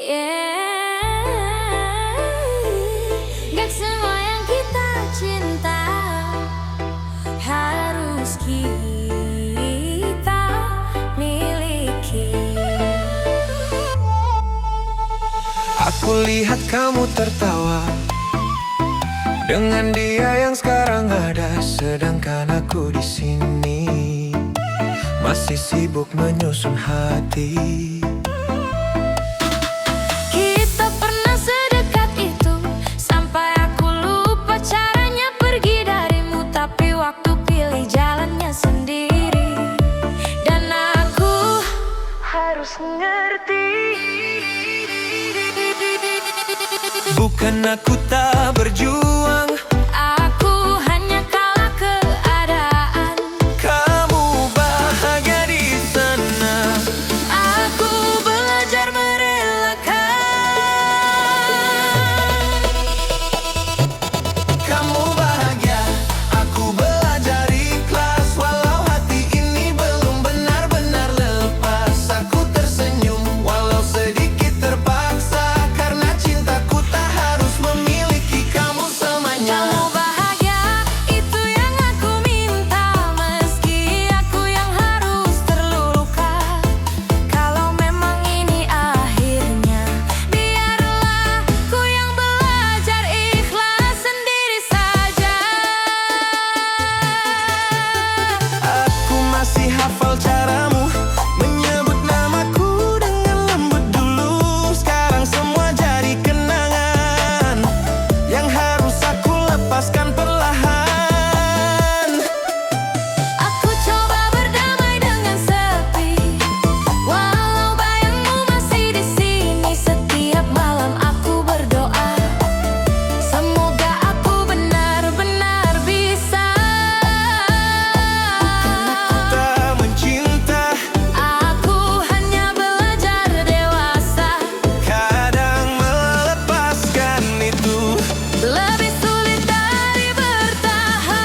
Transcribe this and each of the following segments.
Yeah. Gak semua yang kita cinta harus kita miliki. Aku lihat kamu tertawa dengan dia yang sekarang ada, sedangkan aku di sini masih sibuk menyusun hati. Kita pernah sedekat itu sampai aku lupa caranya pergi darimu, tapi waktu pilih jalannya sendiri dan aku harus ngerti. Bukan aku tak berjuang, aku hanya kalah keadaan. kamu bahagia di sana. Aku belajar merelakan. Kamu bahagia, aku belajar ikhlas. Walau hati ini belum benar-benar lepas, aku tersenyum walau sedikit terpaksa, karena cintaku tak harus memiliki kamu selamanya. Kamu bahagia, itu yang aku minta, meski aku yang harus terluka. Kalau memang ini akhirnya, biarlah ku yang belajar ikhlas sendiri saja. Aku masih hafal caramu menyebut namaku dengan lembut dulu. Sekarang semua jadi kenangan yang harus aku lepaskan perlahan. Aku coba berdamai dengan sepi, walau bayangmu masih di sini. Setiap malam aku berdoa, semoga aku benar-benar bisa. Tak mencinta, Aku hanya belajar dewasa, kadang melepaskan itu. lebih sulit dari bertahan.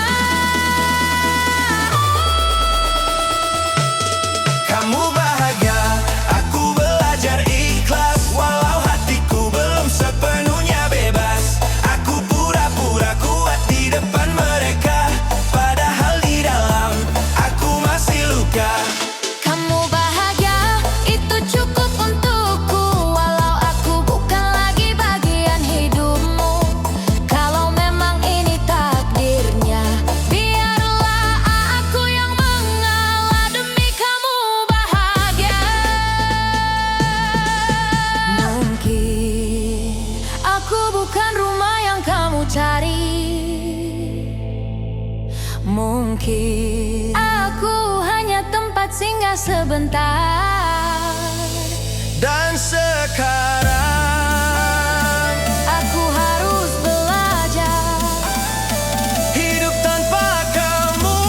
Kamu bahagia, aku belajar ikhlas. Walau hatiku belum sepenuhnya bebas, aku pura-pura kuat di depan mereka, padahal di dalam aku masih luka. Kamu bahagia, itu cukup untukku. Walau aku bukan lagi bagian hidupmu, kalau memang ini takdirnya, biarlah aku yang mengalah demi kamu bahagia. Mungkin aku bukan rumah yang kamu cari, mungkin aku hanya tempat singgah sebentar. Dan sekarang Aku harus belajar hidup tanpa kamu.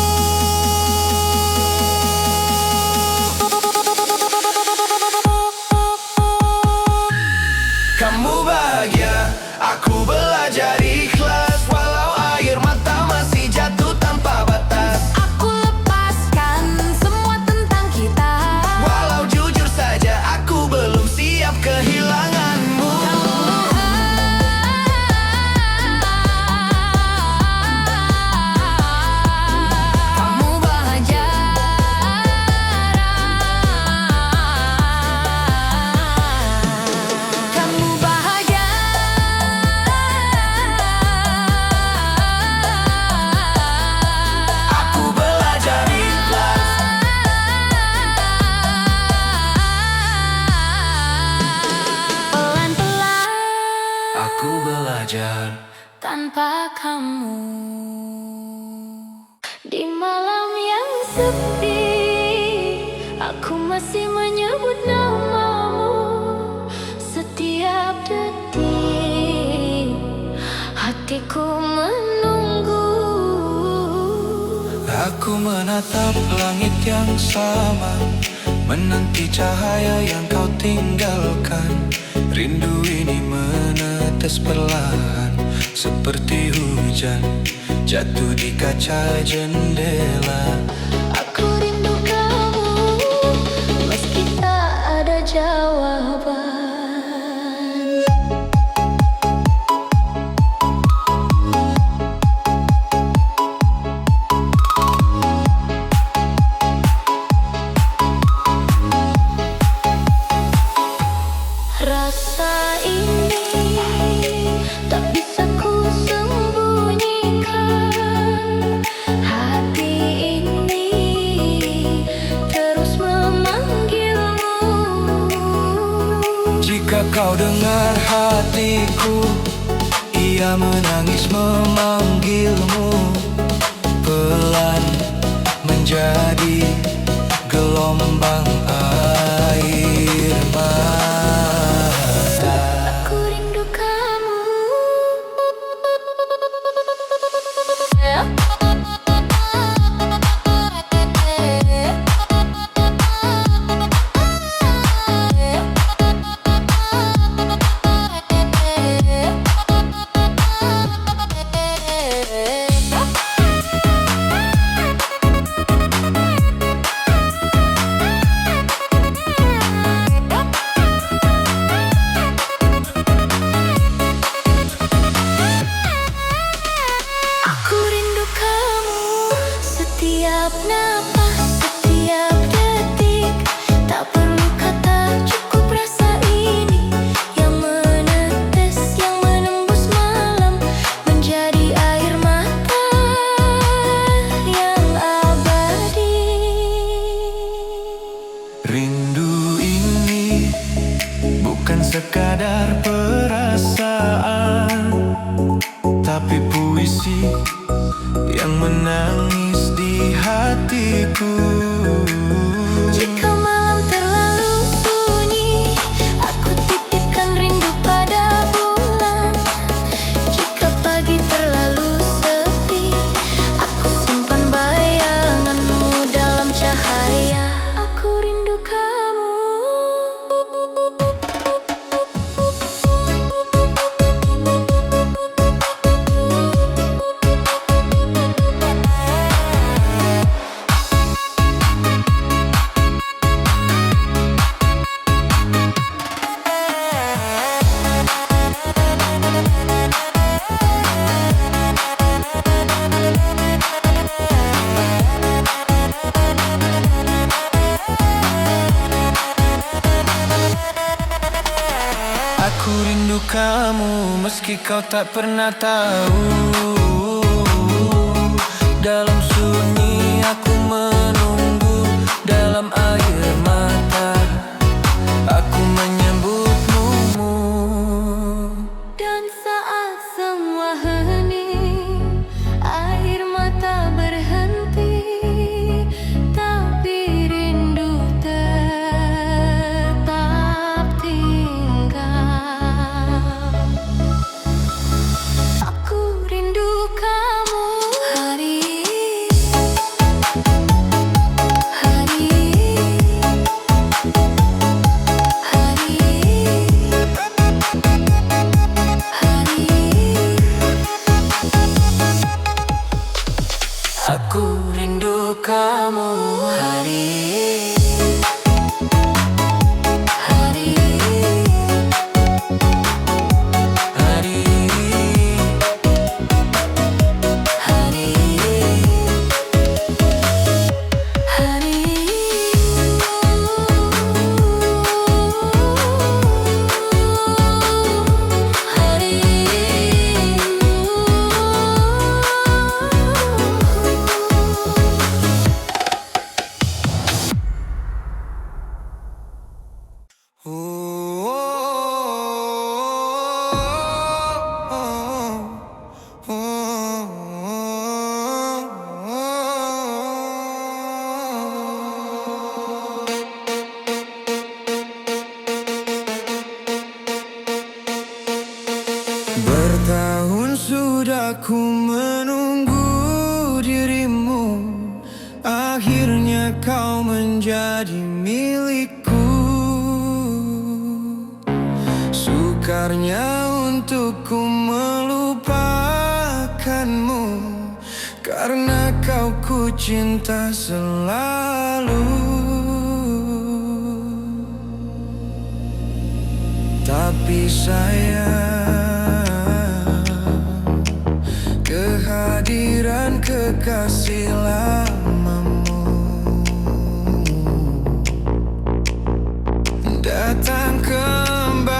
Kamu bahagia, aku belajar ikhlas. Walau air mata masih jatuh tanpa batas, Aku lepaskan semua tentang kita. walau jujur saja aku belum siap kehilanganmu. Kamu bahagia, kamu bahagia. Aku belajar ikhlas. Pelan-pelan Aku belajar. tanpa kamu. Di malam yang sepi, aku masih menyebut namamu. Setiap detik, hatiku menunggu. Aku menatap langit yang sama, menanti cahaya yang kau tinggalkan. Rindu ini menetes perlahan, seperti hujan jatuh di kaca jendela. Aku rindu kamu, meski tak ada jawaban. Rasa ini tak bisa ku sembunyikan. Hati ini terus memanggilmu. Jika kau dengar hatiku, ia menangis memanggilmu. Pelan menjadi gelombang air mata. Aku rindu kamu. Setiap napas, setiap detik, tak perlu kata, cukup rasa ini yang menetes, yang menembus malam, menjadi air mata yang abadi. Rindu ini bukan sekadar perasaan, tapi puisi yang menangis di hatiku. Jika malam terlalu sunyi, aku titipkan rindu pada bulan. Jika pagi terlalu sepi, aku simpan bayanganmu dalam cahaya. Aku rindu kamu. Aku rindu kamu meski kau tak pernah tahu. Dalam sunyi aku menunggu, dalam air mata aku menyebutmu. Dan saat semua hening, air mata berhenti, tapi rindu tetap tinggal. Aku rindu kamu. Aku rindu kamu hari. Bertahun sudah ku menunggu dirimu, akhirnya kau menjadi milikku. Sukarnya untukku melupakanmu, karena kau ku cinta selalu. Tapi sayang, kehadiran kekasih lamamu datang kembali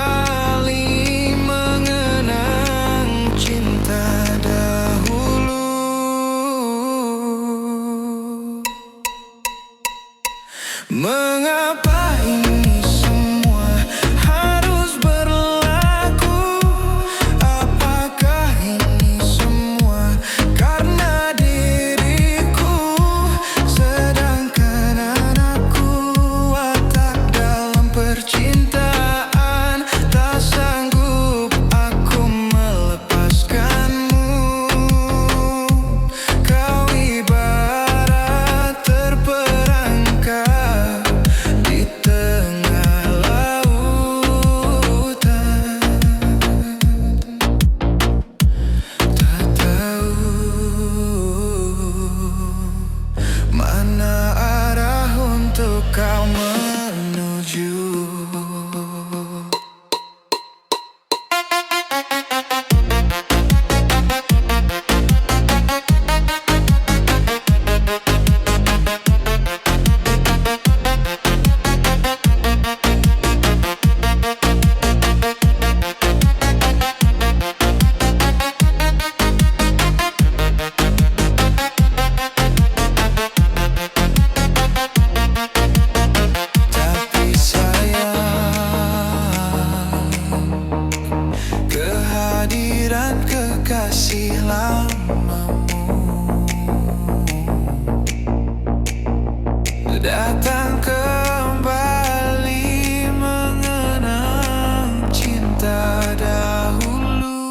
kasih lamamu datang kembali mengenang cinta dahulu.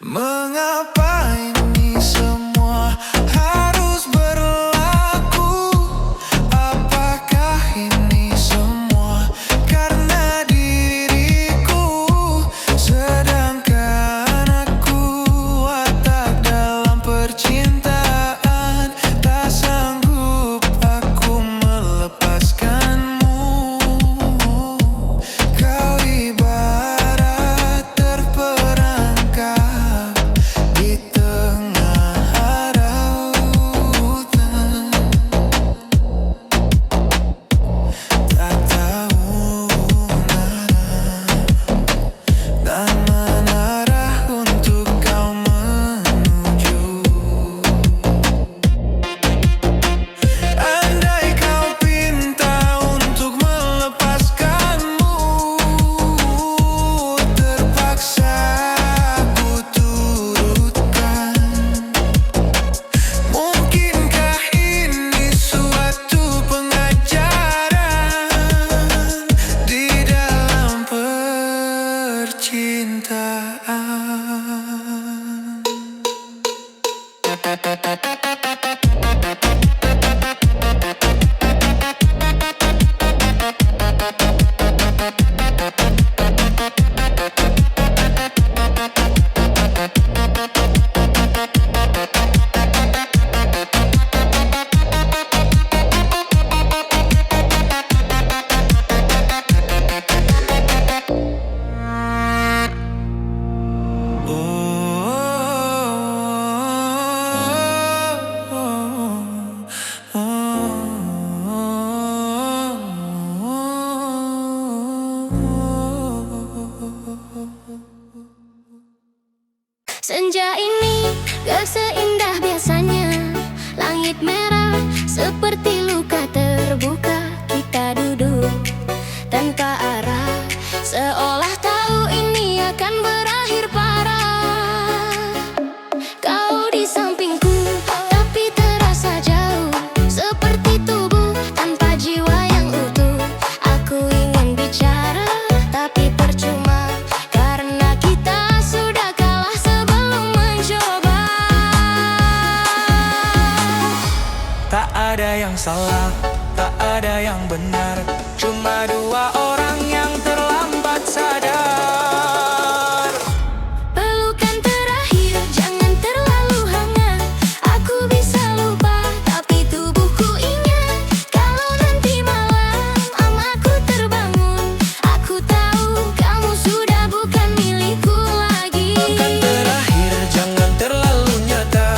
Mengapa ini semua harus berlaku? Apakah ini semua karena diriku? Sedangkan aku watak dalam percintaan, tak sanggup aku melepaskanmu. Kau ibarat terperangkap di tengah lautan, tak tahu dan mana arah untuk kau menuju. Andai kau pinta untuk melepaskanmu, terpaksa ku turutkan. Mungkinkah ini suatu pengajaran di dalam Senja ini gak seindah biasanya. Langit merah seperti luka terbuka. Kita duduk tanpa arah, seolah tahu ini akan berakhir parah. Kau di sampingku tapi terasa jauh, seperti tubuh tanpa jiwa yang utuh. Aku ingin bicara tapi percuma, karena kita sudah kalah sebelum mencoba. tak ada yang salah, tak ada yang benar, cuma dua orang yang terlambat sadar. Pelukan terakhir jangan terlalu hangat. Aku bisa lupa tapi tubuhku ingat. Kalau nanti malam aku terbangun, aku tahu kamu sudah bukan milikku lagi. Pelukan terakhir jangan terlalu nyata.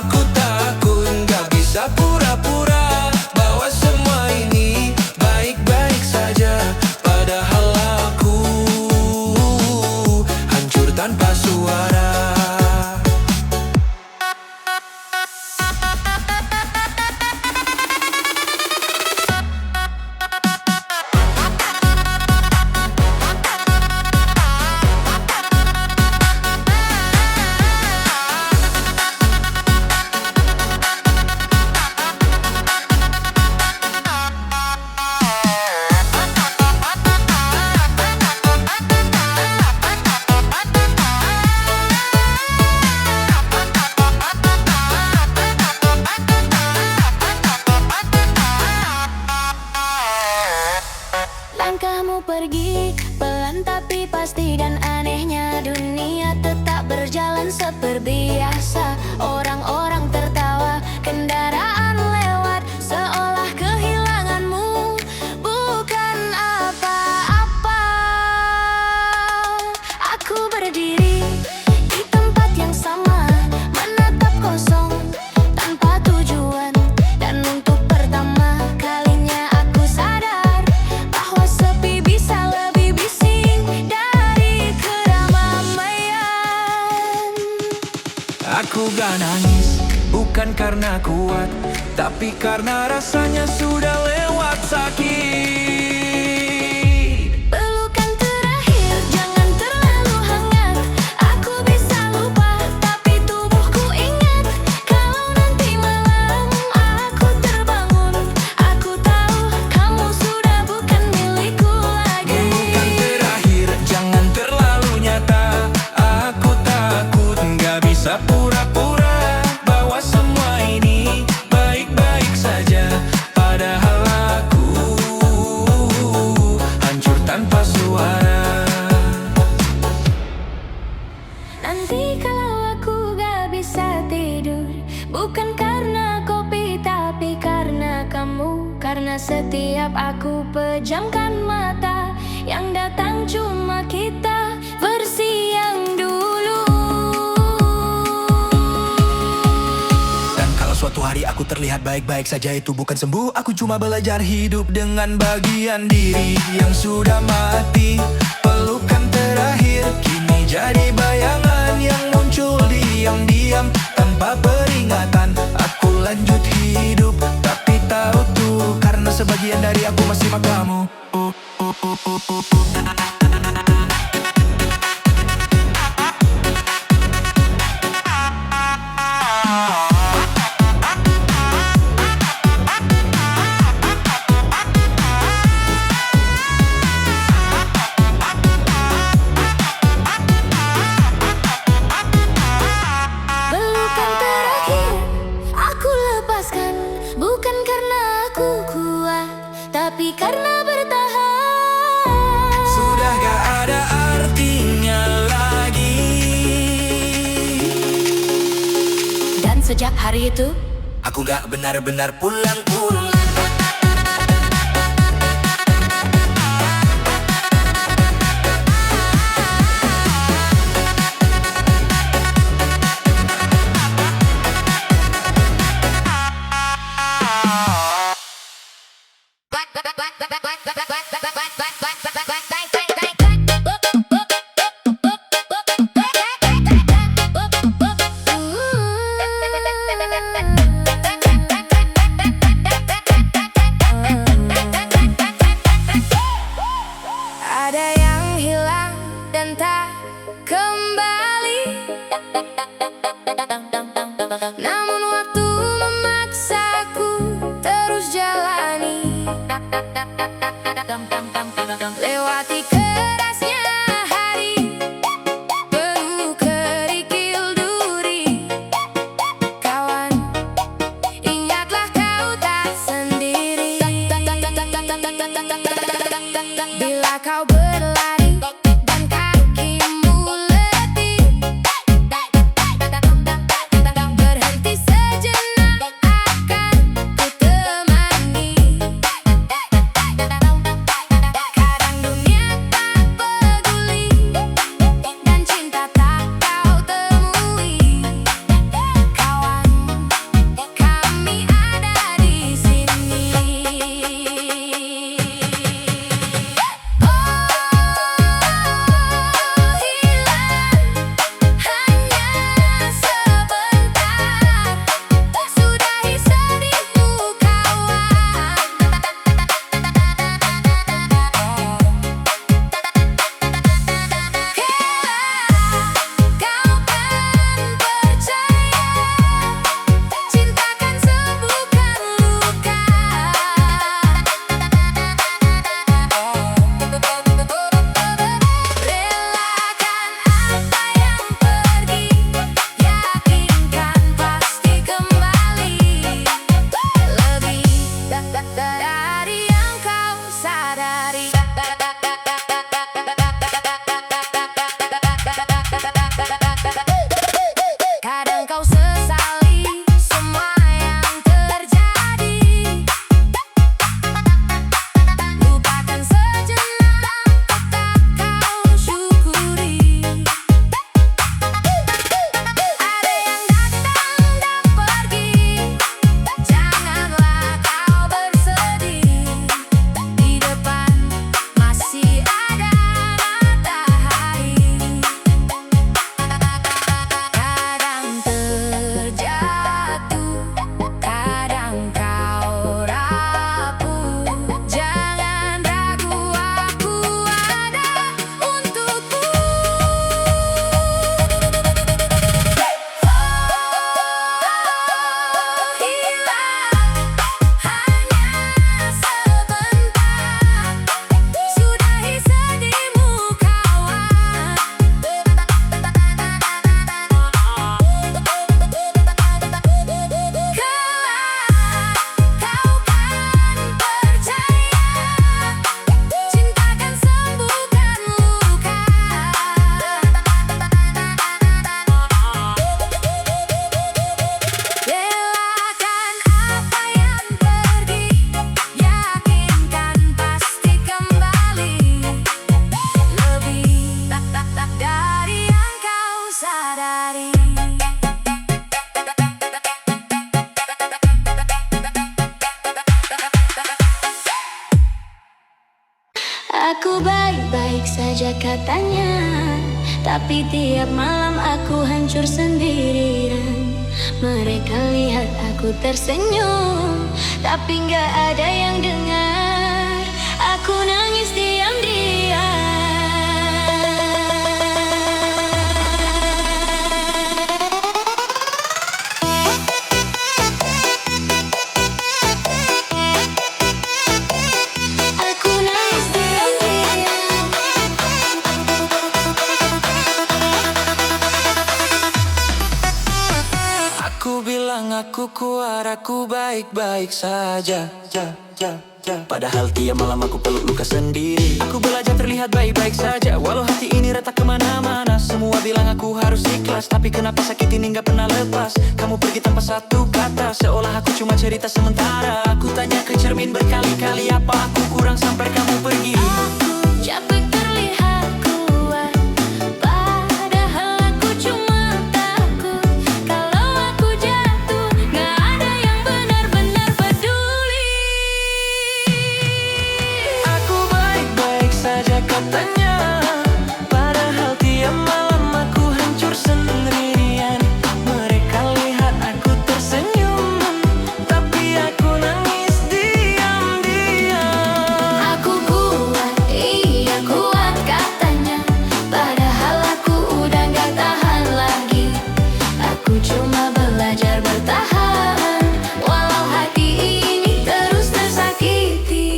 Aku takut gak bisa pura-pura bahwa semua ini baik-baik saja, padahal aku hancur tanpa suara. Langkahmu pergi pelan tapi pasti, dan anehnya dunia tetap berjalan seperti biasa. Orang-orang tertawa, kendaraan lewat, seolah kehilanganmu bukan apa-apa. Aku berdiri di tempat yang sama, menatap kosong tanpa tujuan. Dan untuk pertama kalinya aku sadar bahwa sepi bisa lebih bising dari keramaian. Aku gak nangis, bukan karena kuat, tapi karena rasanya sudah lewat sakit. Pelukan setiap aku pejamkan mata, yang datang cuma kita versi yang dulu. Dan kalau suatu hari aku terlihat baik-baik saja, itu bukan sembuh. Aku cuma belajar hidup dengan bagian diri yang sudah mati. Pelukan terakhir kini jadi bayangan yang muncul diam-diam tanpa peringatan. Aku lanjut hidup tapi tahu tuh, karena sebagian dari aku masih makamu. Pelukan terakhir aku lepaskan, bukan karena aku kuat, tapi karena bertahan. Sudah gak ada artinya lagi. Dan sejak hari itu Aku gak benar-benar pulang-pulang. ada yang hilang dan tak kembali, namun waktu memaksaku terus jalani. Lewati kerasnya hari, penuh kerikil duri. Kawan, ingatlah kau tak sendiri. Bila kau berlari dan kakimu letih, berhenti sejenak, akan ku temani. Aku baik-baik saja katanya, tapi tiap malam aku hancur sendirian. Mereka lihat aku tersenyum, tapi gak ada yang dengar. Aku nangis diam-diam. Aku nangis diam-diam. Aku bilang aku kuat, aku baik-baik saja. Padahal tiap malam aku peluk luka sendiri. Aku belajar terlihat baik-baik saja, walau hati ini retak kemana-mana. Semua bilang aku harus ikhlas, tapi kenapa sakit ini gak pernah lepas. Kamu pergi tanpa satu kata, seolah aku cuma cerita sementara. Aku tanya ke cermin berkali-kali, apa aku kurang sampai kamu pergi. Aku capek terlihat kuat, padahal aku cuma takut. Kalau aku jatuh, gak ada yang benar-benar peduli. Aku baik-baik saja katanya, padahal tiap malam aku hancur sendirian. Mereka lihat aku tersenyum, tapi aku nangis diam-diam. Aku kuat, iya kuat katanya, padahal aku udah gak tahan lagi. Aku cuma belajar bertahan, walau hati ini terus tersakiti.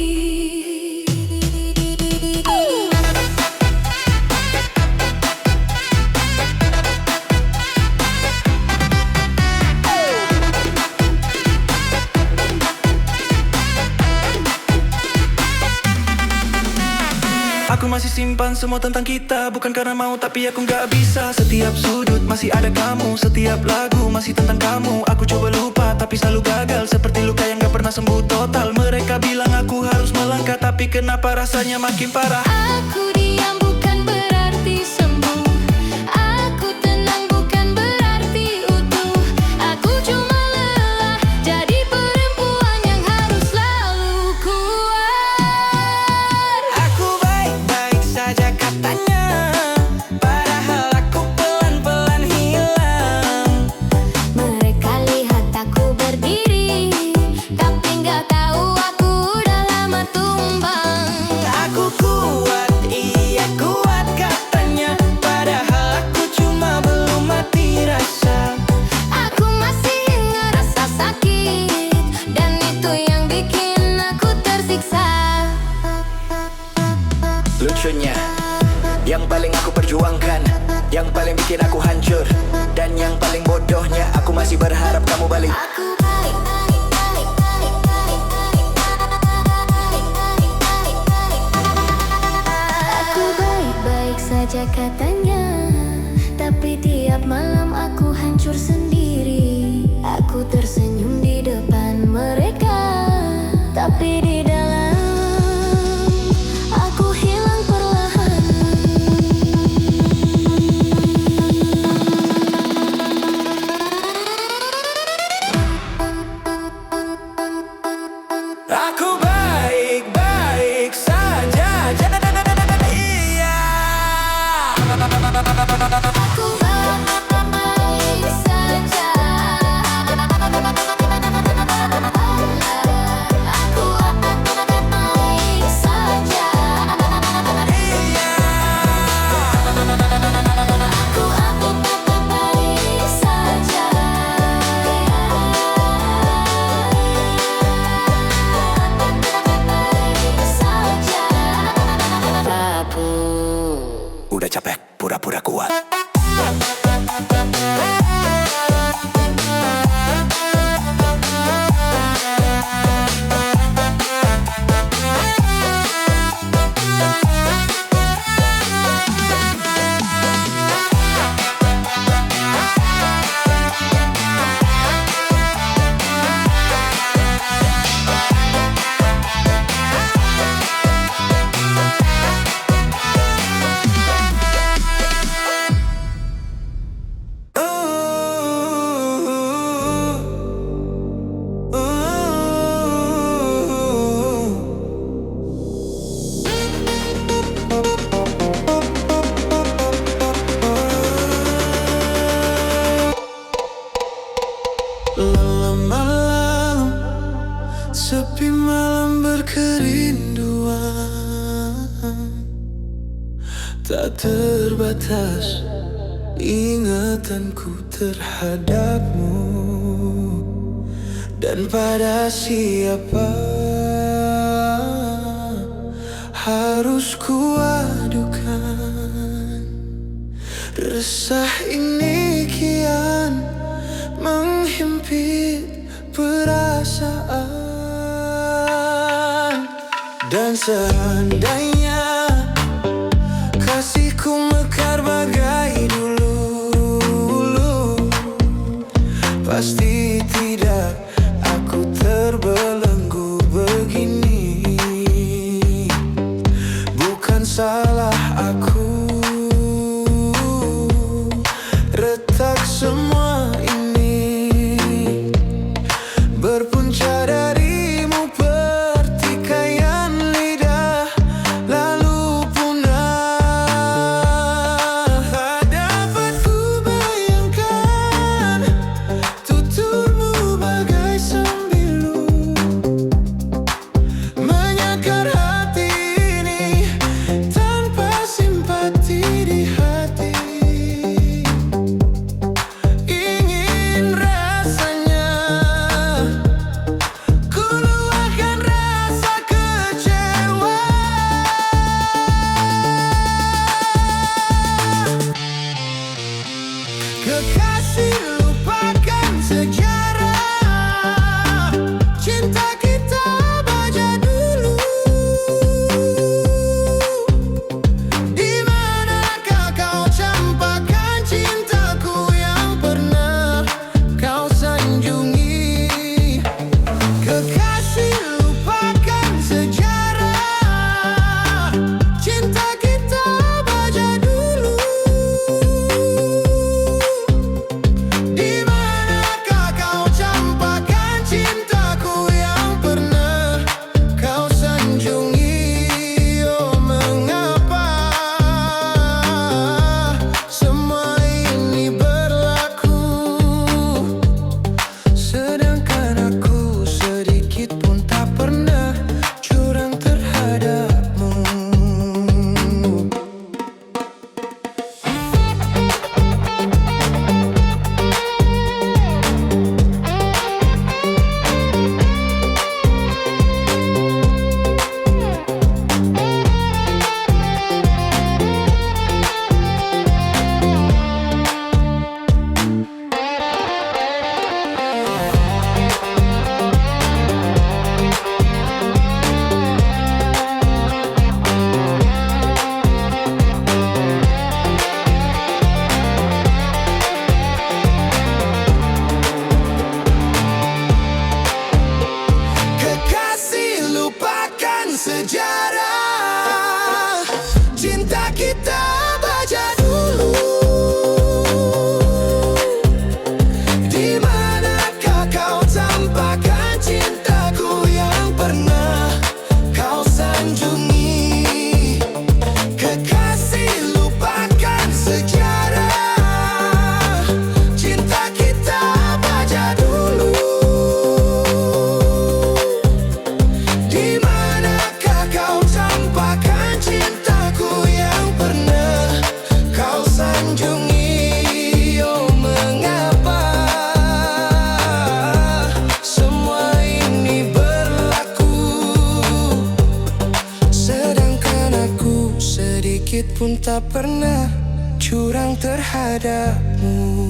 Aku masih simpan semua tentang kita, bukan karena mau tapi aku gak bisa. Setiap sudut masih ada kamu, setiap lagu masih tentang kamu. Aku coba lupa tapi selalu gagal, seperti luka yang gak pernah sembuh total. Mereka bilang aku harus melangkah, tapi kenapa rasanya makin parah. Aku diam bukan berarti sembuh, aku tenang bukan berarti utuh. Aku cuma lelah jadi perempuan yang harus selalu kuat. Aku baik-baik saja katanya, padahal aku pelan-pelan hilang. Mereka lihat aku berdiri, tapi gak tahu aku udah lama tumbang. Aku kuat, iya kuat katanya, padahal aku cuma belum mati rasa. Aku masih ngerasa sakit, dan itu yang bikin aku tersiksa. Lucunya, yang paling aku perjuangkan, yang paling bikin aku hancur, dan yang paling bodohnya, aku masih berharap kamu balik. Aku baik-baik saja katanya, tapi tiap malam aku hancur sendiri. Aku tersenyum di depan mereka, tapi di dalam aku hilang perlahan. Aku baik-baik saja, iya. Aku baik saja. Tak terbatas ingatanku terhadapmu, dan pada siapa harus kuadukan. Resah ini kian menghimpit perasaan, dan seandainya kasihku mekar bagai dulu, pasti tidak aku terbelenggu begini. Bukan salah aku, retak semua ini berpunca darimu, pertikaian lidah lalu punah. Tak dapat ku bayangkan tuturmu bagai sembilu menyakar hati ini tanpa simpati di hati. Ingin rasanya ku luahkan rasa kecewa. Kekasih, lupakan sejarah cinta kita baca dulu. Di manakah kau campakkan cintaku yang pernah kau sanjungi? Kekasih, lupakan sejarah cinta kita baca dulu. Di manakah kau campakkan cintaku yang pernah kau sanjungi? Oh, mengapa semua ini berlaku, sedangkan aku sedikit pun tak pernah curang terhadapmu. Kekasih, lupakan sejarah cinta kita baca dulu. Di manakah kau campakkan cintaku yang pernah kau sanjungi? Kekasih, lupakan sejarah cinta kita baca dulu. Di manakah kau campakkan cintaku yang pernah kau sanjungi? Oh, mengapa semua ini berlaku, sedangkan aku sedikit pun tak pernah curang terhadapmu.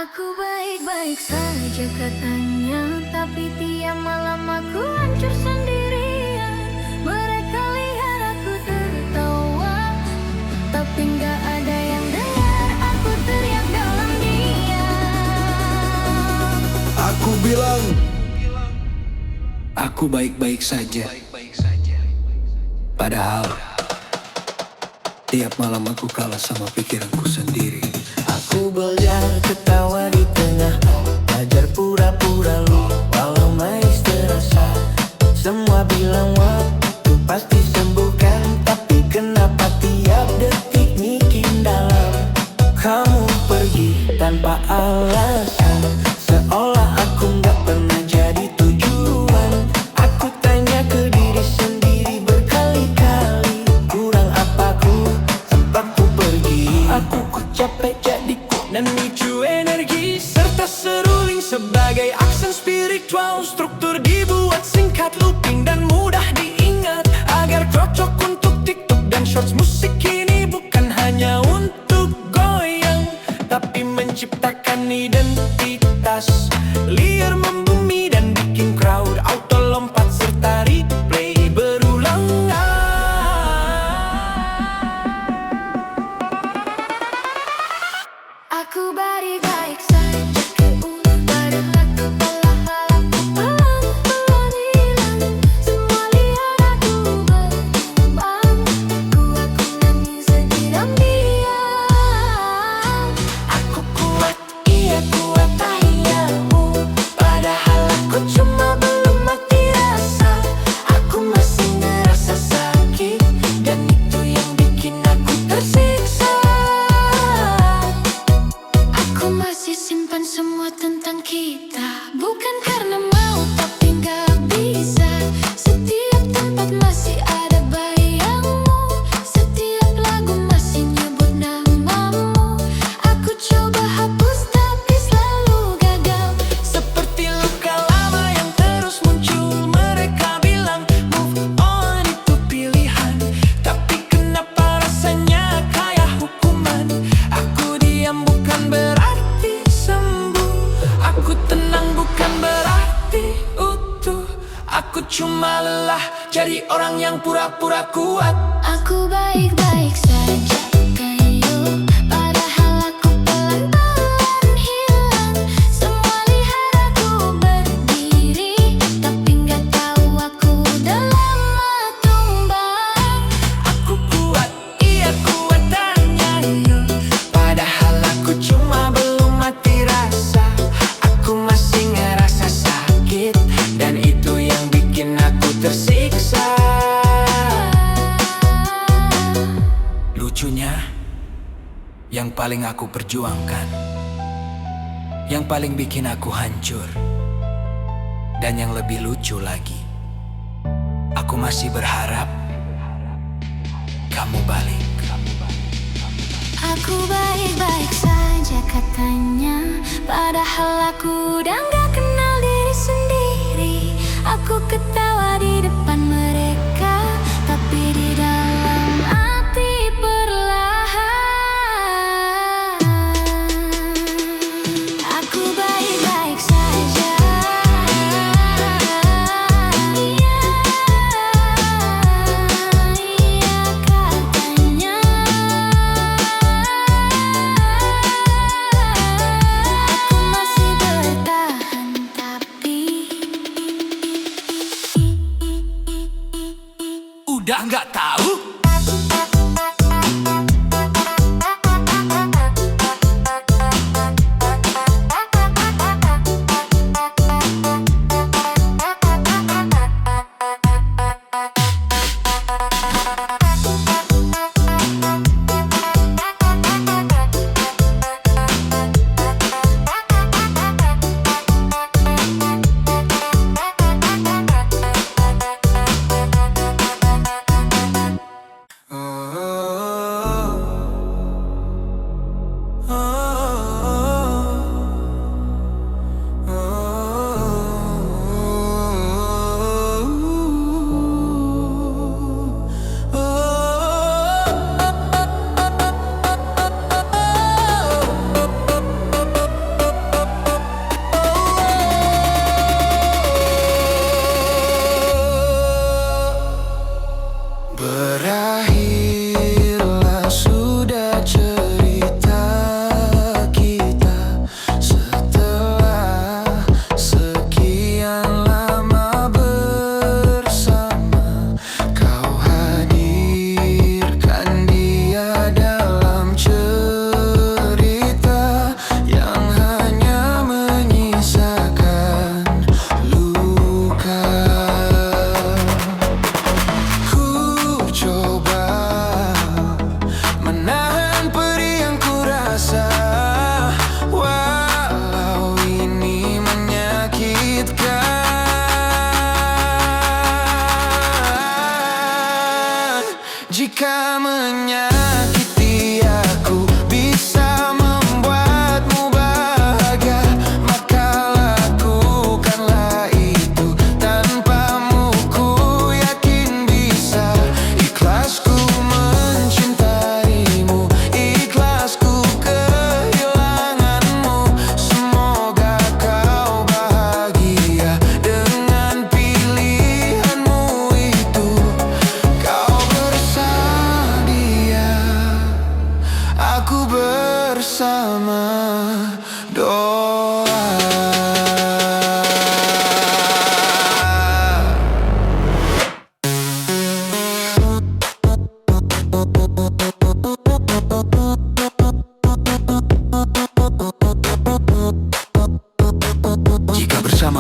Aku baik-baik saja katanya, tapi tiap malam aku hancur sendirian. Mereka lihat aku tertawa, tapi nggak ada yang dengar aku teriak dalam diam. Aku bilang aku baik-baik saja, padahal tiap malam aku kalah sama pikiranku sendiri. Aku belajar ketawa di tengah, belajar pura-pura lupa. tanpa alasan, seolah aku nggak pernah jadi tujuan. Aku tanya ke diri sendiri berkali-kali, kurang apaku, apa ku pergi. Aku capek jadi ku dan micu energi, serta seruling sebagai aksen spiritual. Struktur dibuat singkat, looping dan mudah diingat, agar cocok untuk TikTok dan shorts. Musik ini bukan hanya untuk goyang, tapi menciptakan identitas. Liar membumi dan bikin crowd auto lompat serta replay berulang. Aku baik-baik saja keulang, padahal aku pelan-pelan hilang. Semua lihat aku berkembang, aku nangis sedih dan diam. Aku kuat, iya kuat tayamu, padahal aku cuma belum mati rasa. Aku masih ngerasa sakit, dan itu yang bikin aku tersiksa. Aku masih simpan semua tentang kita, bukan karena mau tapi nggak bisa. Setiap tempat masih ada bayangmu, setiap lagu masih nyebut namamu. Aku coba hapus tapi selalu gagal. Seperti luka lama yang terus muncul. Mereka bilang move on itu pilihan, tapi kenapa rasanya kayak hukuman? Aku diam bukan berarti sembuh, aku tenang bukan berarti utuh. Aku cuma lelah jadi orang yang pura-pura kuat. Aku baik-baik saja kayu, padahal aku pelan-pelan hilang. Semua lihat aku berdiri, tapi nggak tahu aku udah lama tumbang. Aku kuat, iya kuat tanya, padahal aku cuma belum mati rasa. Aku masih ngerasa sakit, dan itu yang bikin aku tersiksa. Lucunya, yang paling aku perjuangkan, yang paling bikin aku hancur, dan yang lebih lucu lagi, aku masih berharap kamu balik. Aku baik-baik saja katanya, padahal aku udah nggak kenal diri sendiri. Aku ketawa di depan mereka, tapi di dalam hati perlahan. Aku baik-baik saja. Iya katanya. Aku masih bertahan tapi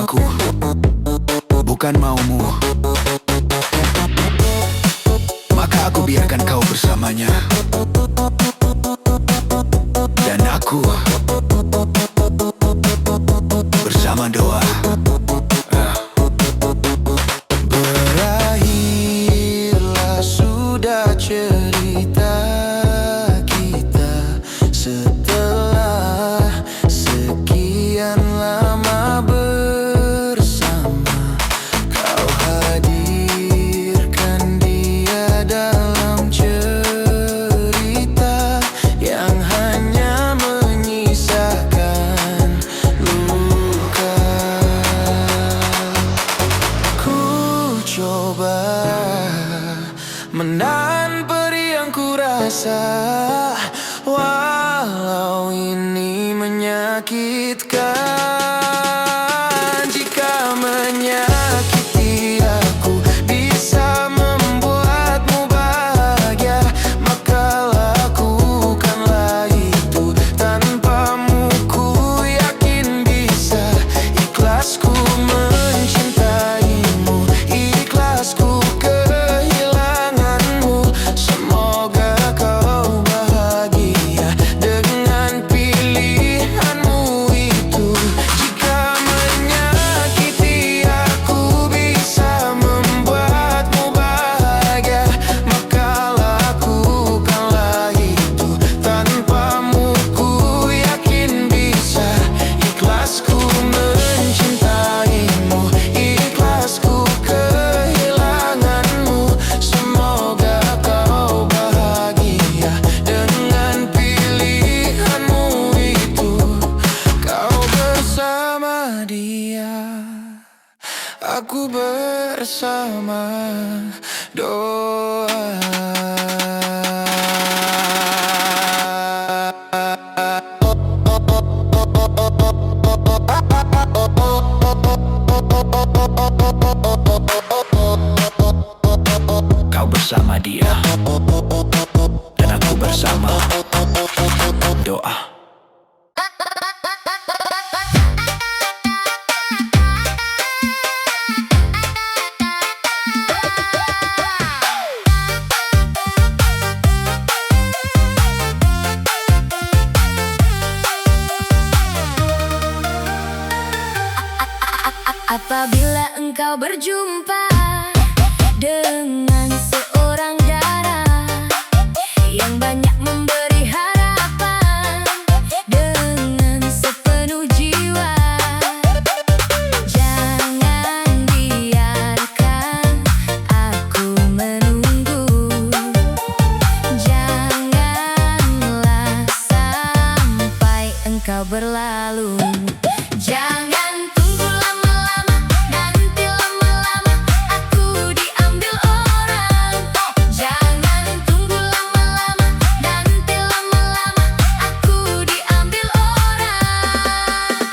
aku, bukan maumu. Maka aku biarkan kau bersamanya, dan aku bersama doa. Berakhirlah sudah cerita kita setelah sekian lama bersama. Kau hadirkan dia dalam cerita yang hanya menyisakan luka. Ku coba menahan perih yang ku rasa, walau ini menyakitkan. Jika menyakiti aku bisa membuatmu bahagia, maka lakukanlah itu. Tanpamu ku yakin bisa. Ikhlasku mencintaimu, ikhlasku kehilanganmu. Semoga kau bahagia dengan pilihanmu itu. Jika menyakiti aku bisa membuatmu bahagia, maka lakukanlah itu. Tanpamu ku yakin bisa. Ikhlasku mencintaimu, ikhlasku kehilanganmu. Semoga kau bahagia dengan pilihanmu itu. Kau bersama dia, aku bersama doa. Kau bersama dia, dan aku bersama doa. Apabila engkau berjumpa dengan seorang darah yang banyak memberi harapan dengan sepenuh jiwa, jangan biarkan aku menunggu. Janganlah sampai engkau berlalu. Jangan tunggu lama-lama, nanti lama-lama aku diambil orang. Jangan tunggu lama-lama, nanti lama-lama aku diambil orang.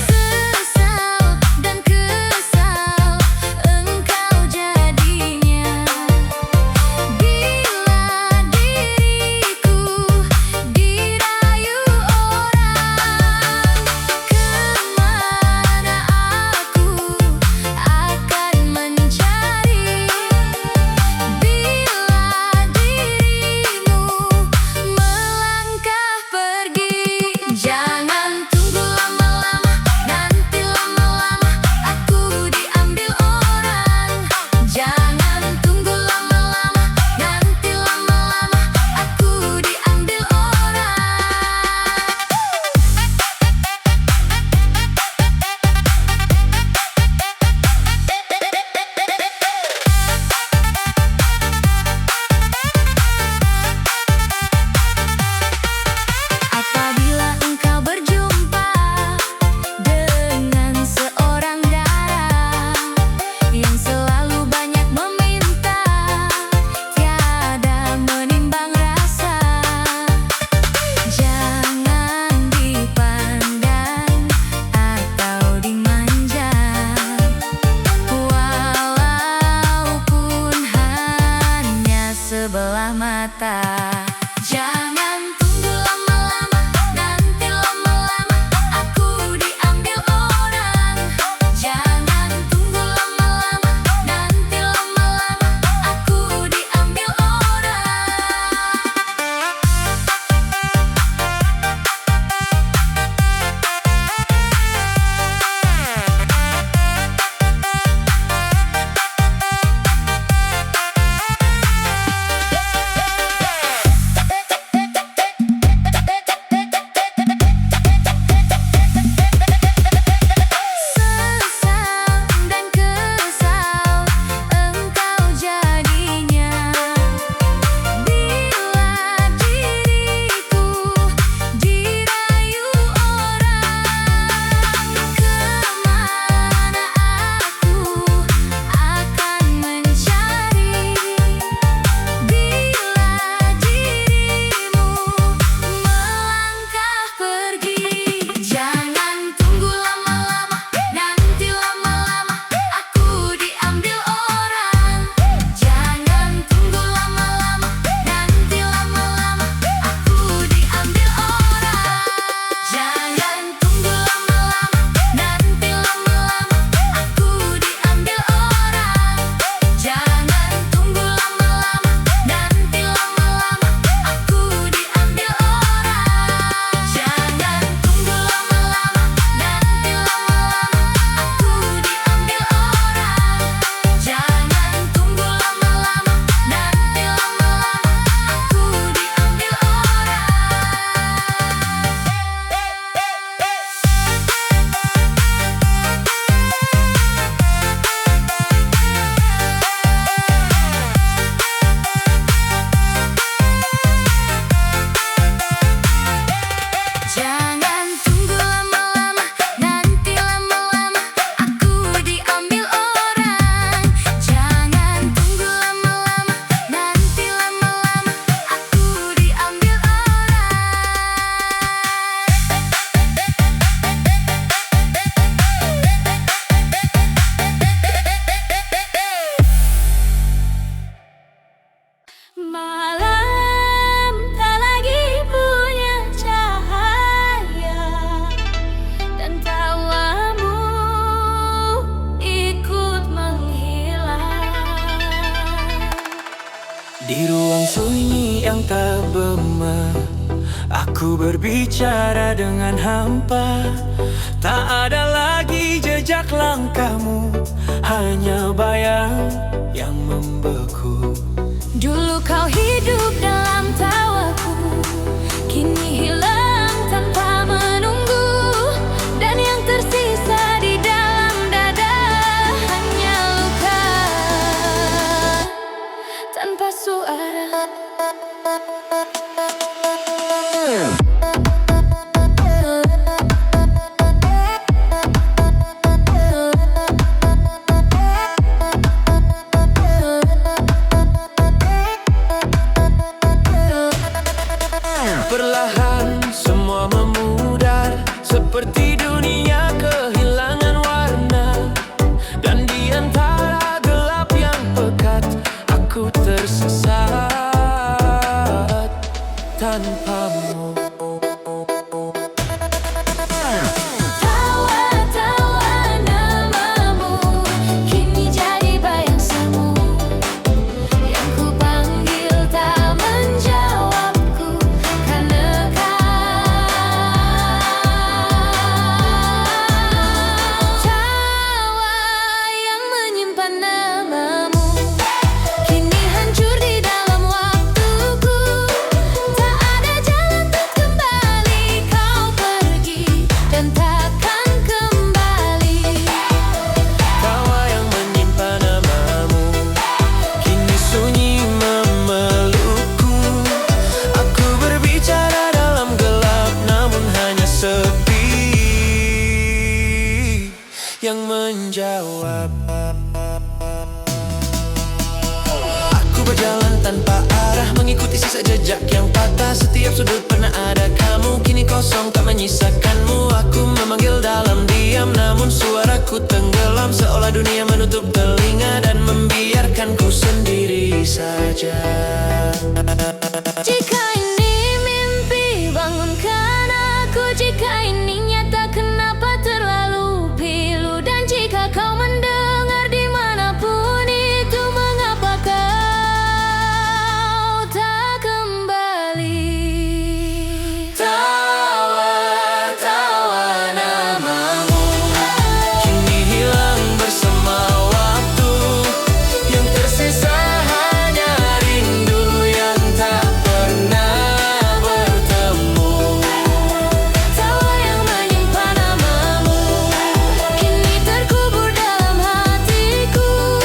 Sesal sunyi yang tak berma. Aku berbicara dengan hampa. Tak ada lagi jejak langkahmu, hanya bayang yang membeku. Dulu kau hidup dalam tawaku, kini hilang tanpa menunggu. Dan yang tersisa di dalam dada hanya luka tanpa suara. Perlahan semua memudar, seperti dunia kehilangan warna. Dan di antara gelap yang pekat, aku tersesat tanpamu. Tawa-tawa namamu, kini jadi bayang semu. Yang ku panggil tak menjawabku, karena tawa yang menyimpan namamu kini hancur di dalam waktuku. Tak ada jalan untuk kembali, kau pergi dan takkan kembali. Tawa yang menyimpan namamu kini sunyi memelukku. Aku berbicara dalam gelap, namun hanya sepi yang menjawab. Aku berjalan tanpa arah, mengikuti sisa jejak yang patah. Setiap sudut pernah ada kamu, kini kosong tak menyisakanmu. Aku memanggil dalam diam, namun suaraku tenggelam, seolah dunia menutup telinga dan membiarkanku sendiri saja. Jika ini mimpi, bangunkan aku. Jika ini nyata, kenapa terlalu pilu? Dan jika kau mendengar dimanapun itu, mengapa kau tak kembali? Tawa-tawa namamu kini hilang bersama waktu. Yang tersisa hanya rindu yang tak pernah bertemu. Tawa yang menyimpan namamu kini terkubur dalam hatiku.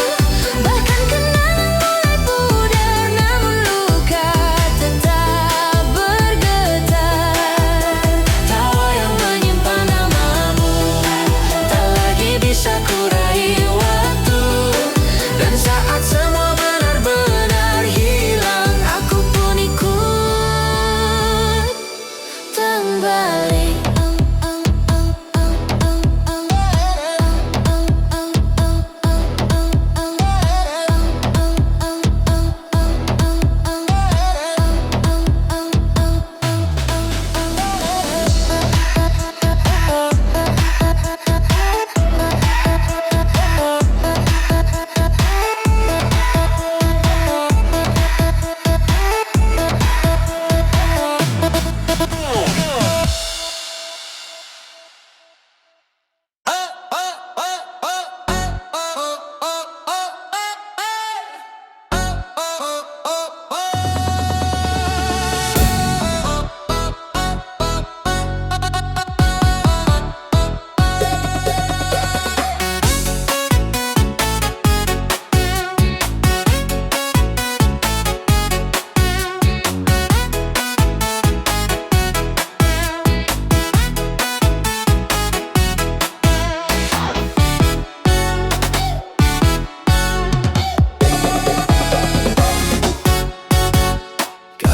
Bahkan kenangan mulai pudar, namun luka tetap bergetar. Tawa yang menyimpan namamu tak lagi bisa kurai waktu. Dan saat semua benar-benar hilang, Aku pun ikut kembali.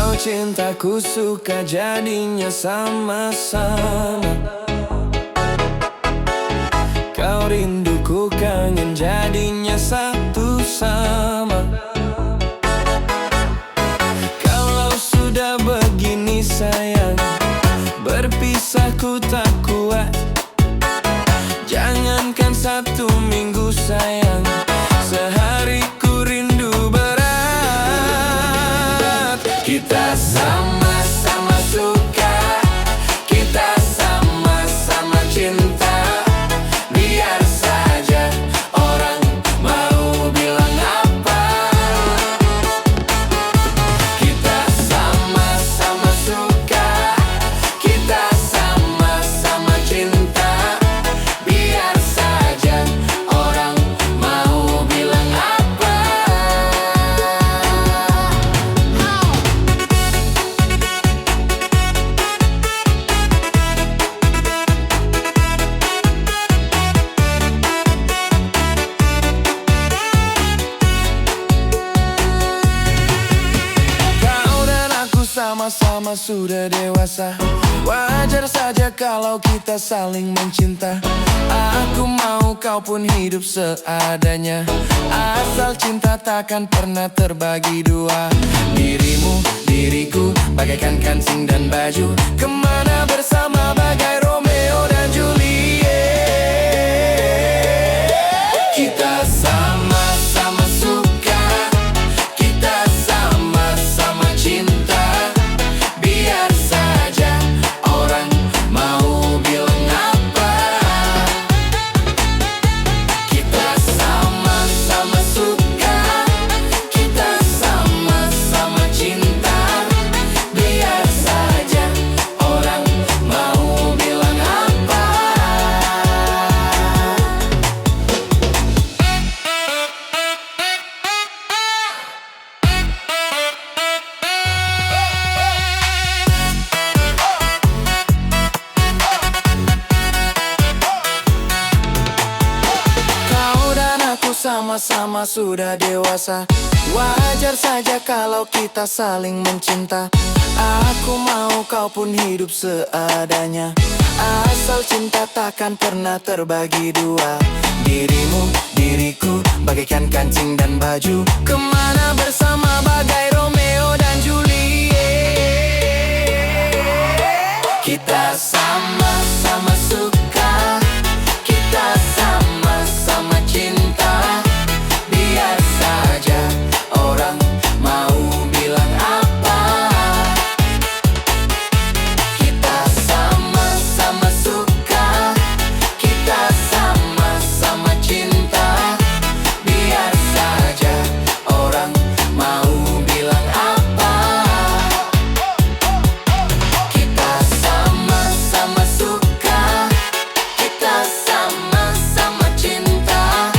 kau cintaku suka jadinya sama-sama. Kau rinduku kangen jadinya satu sama. Kalau sudah begini sayang, berpisahku tak kuat. Jangankan 1 minggu sayang, sehari ku rindu berat. sama-sama sudah dewasa. Wajar saja kalau kita saling mencinta. Aku mau kau pun hidup seadanya. Asal cinta takkan pernah terbagi dua. Dirimu, diriku, bagaikan kancing dan baju. Kemana bersama bagai Romeo dan Juliet. Kita sama-sama suka, kita sama-sama cinta. Biar saja orang mau bilang apa. Kita sama-sama suka, kita sama-sama cinta. Biar saja orang mau bilang apa. Kau dan aku sama-sama sudah dewasa. Wajar saja kalau kita saling mencinta. Aku mau kau pun hidup seadanya. Asal cinta takkan pernah terbagi dua. Dirimu, diriku, bagaikan kancing dan baju. Kemana bersama bagai Romeo dan Juliet. Kita sama-sama suka, kita sama-sama cinta. Biar saja orang mau bilang apa. Kita sama-sama suka, kita sama-sama cinta. Biar saja orang mau bilang apa. Kita sama-sama suka, kita sama-sama cinta.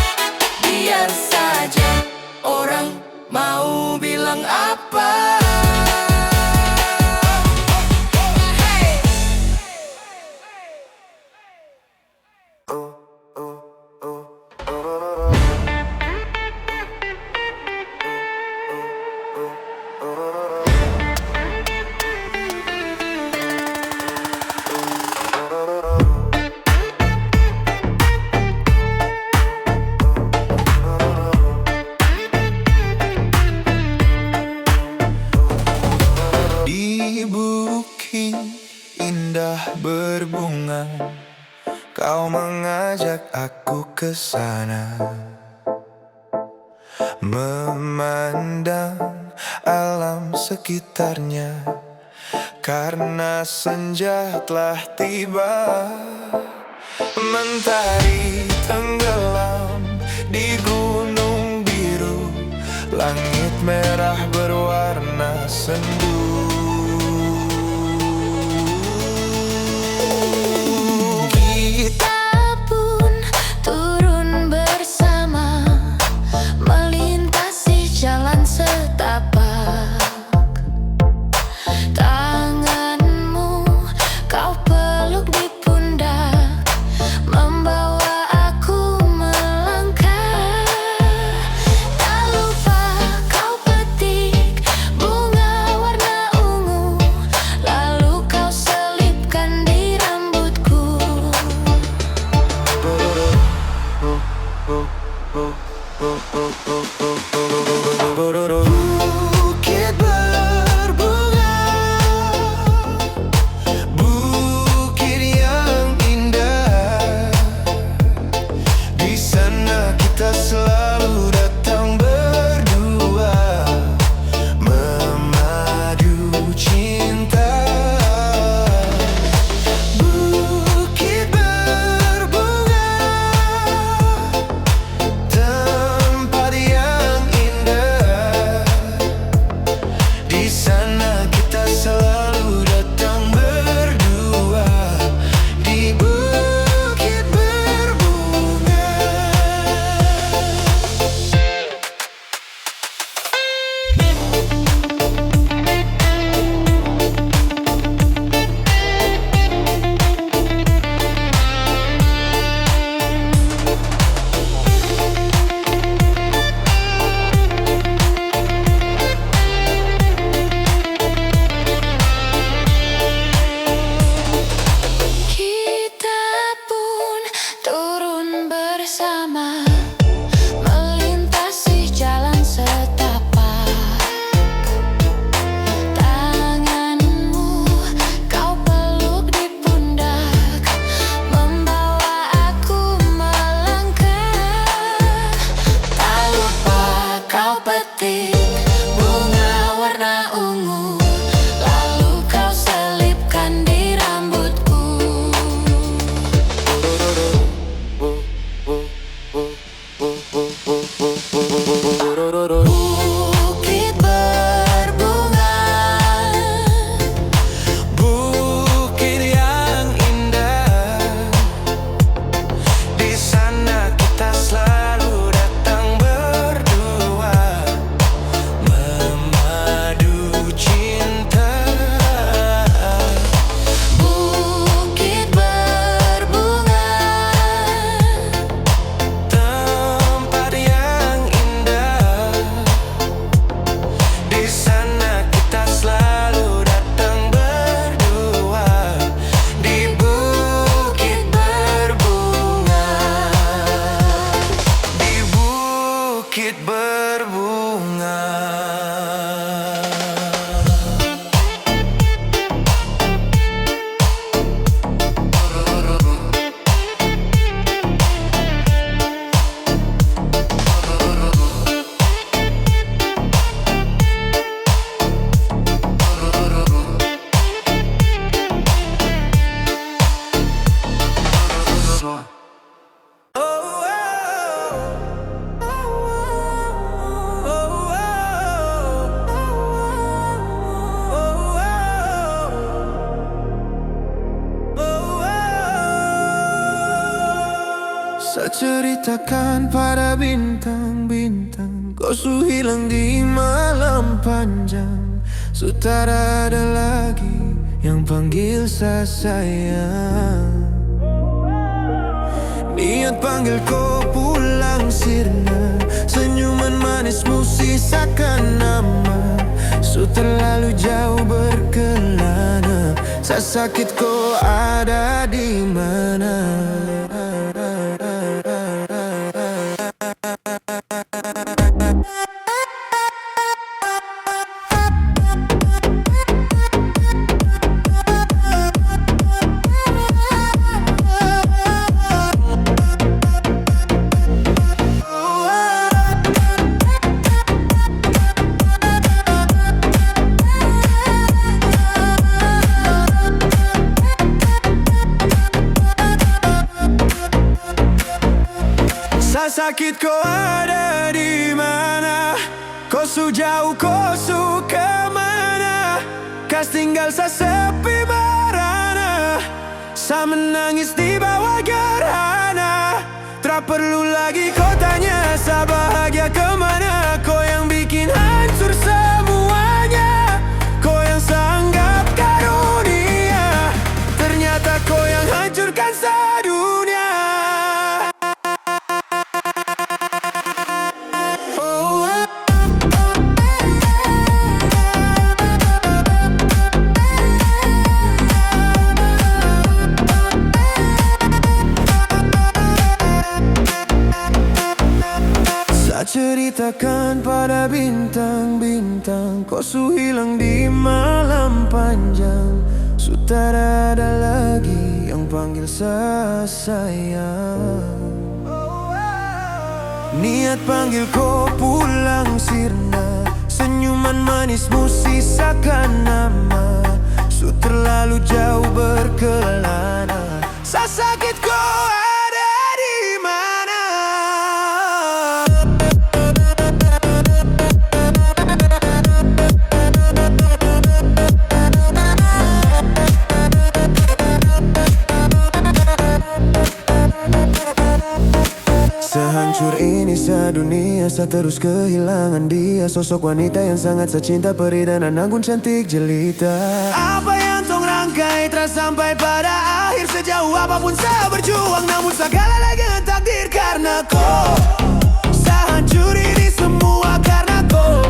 Biar saja orang mau bilang apa. Di bukit indah berbunga, kau mengajak aku ke sana. Memandang alam sekitarnya, karena senja telah tiba. Mentari tenggelam di gunung biru, langit merah berwarna sendu. Kita pun turun bersama, melintasi jalan setapak. Tanganmu kau peluk di pundak, membawa aku melangkah. Tak lupa kau petik bunga warna ungu, lalu kau selipkan di rambutku. Bukit berbunga, bukit yang indah. Di sana kita selalu datang berdua, memadu cinta. Bukit berbunga, tempat yang Saya ceritakan pada bintang-bintang, kau su hilang di malam panjang. Su tak ada lagi yang panggil saya sayang. Niat panggil kau pulang sirna, senyuman manismu sisakan nama. Su terlalu jauh berkelana, saya sakit kau ada di mana. Sakit kau ada di mana? Kau su jauh, kau su kemana? Kas tinggal saya sepi merana, saya menangis di bawah gerhana. Tak perlu lagi kau tanya saya bahagia kemana. Kau yang bikin hancur semuanya, kau yang saya anggap karunia, ternyata kau yang hancurkan sedunia. Ceritakan pada bintang-bintang, kau su hilang di malam panjang. Su tak ada lagi yang panggil saya sayang. Niat panggil kau pulang sirna, senyuman manismu sisakan nama. Su terlalu jauh berkelana, saya sakit kau ada di mana. Sehancur ini sedunia, saya terus kehilangan dia. Sosok wanita yang sangat saya cinta, perih dan anggun cantik jelita. Apa yang tong rangkai terus sampai pada akhir. Sejauh apapun saya berjuang, namun segala lagi takdir karena kau. Saya hancur ini semua karena kau.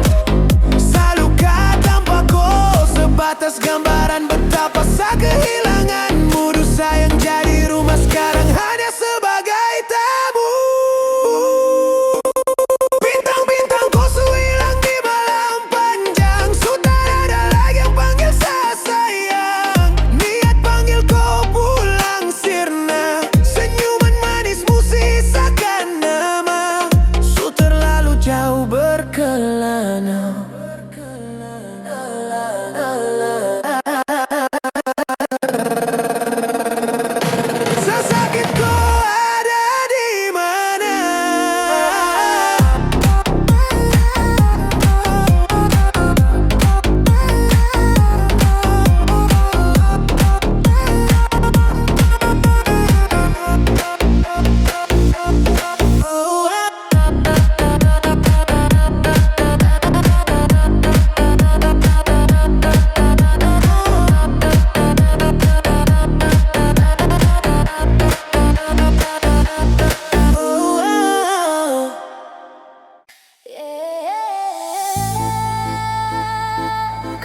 Saya luka tanpa kau, sebatas gambaran betapa saya kehilanganmu. Dosa yang jadi rumah sekarang hanya sebagai tabu.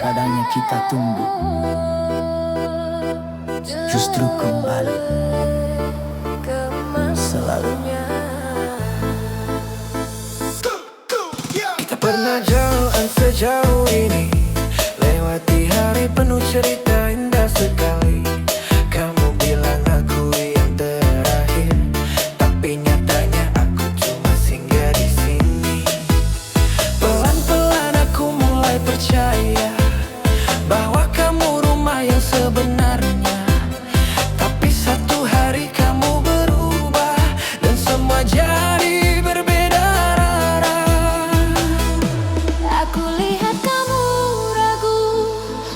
Kadangnya kita tunggu, justru kembali selalunya. Kita pernah jalan sejauh ini, lewati hari penuh cerita indah sekali. Kamu bilang aku yang terakhir, tapi nyatanya aku cuma singgah di sini. Pelan-pelan aku mulai percaya bahwa kamu rumah yang sebenarnya. Tapi satu hari kamu berubah dan semua jadi berbeda arah. Aku lihat kamu ragu,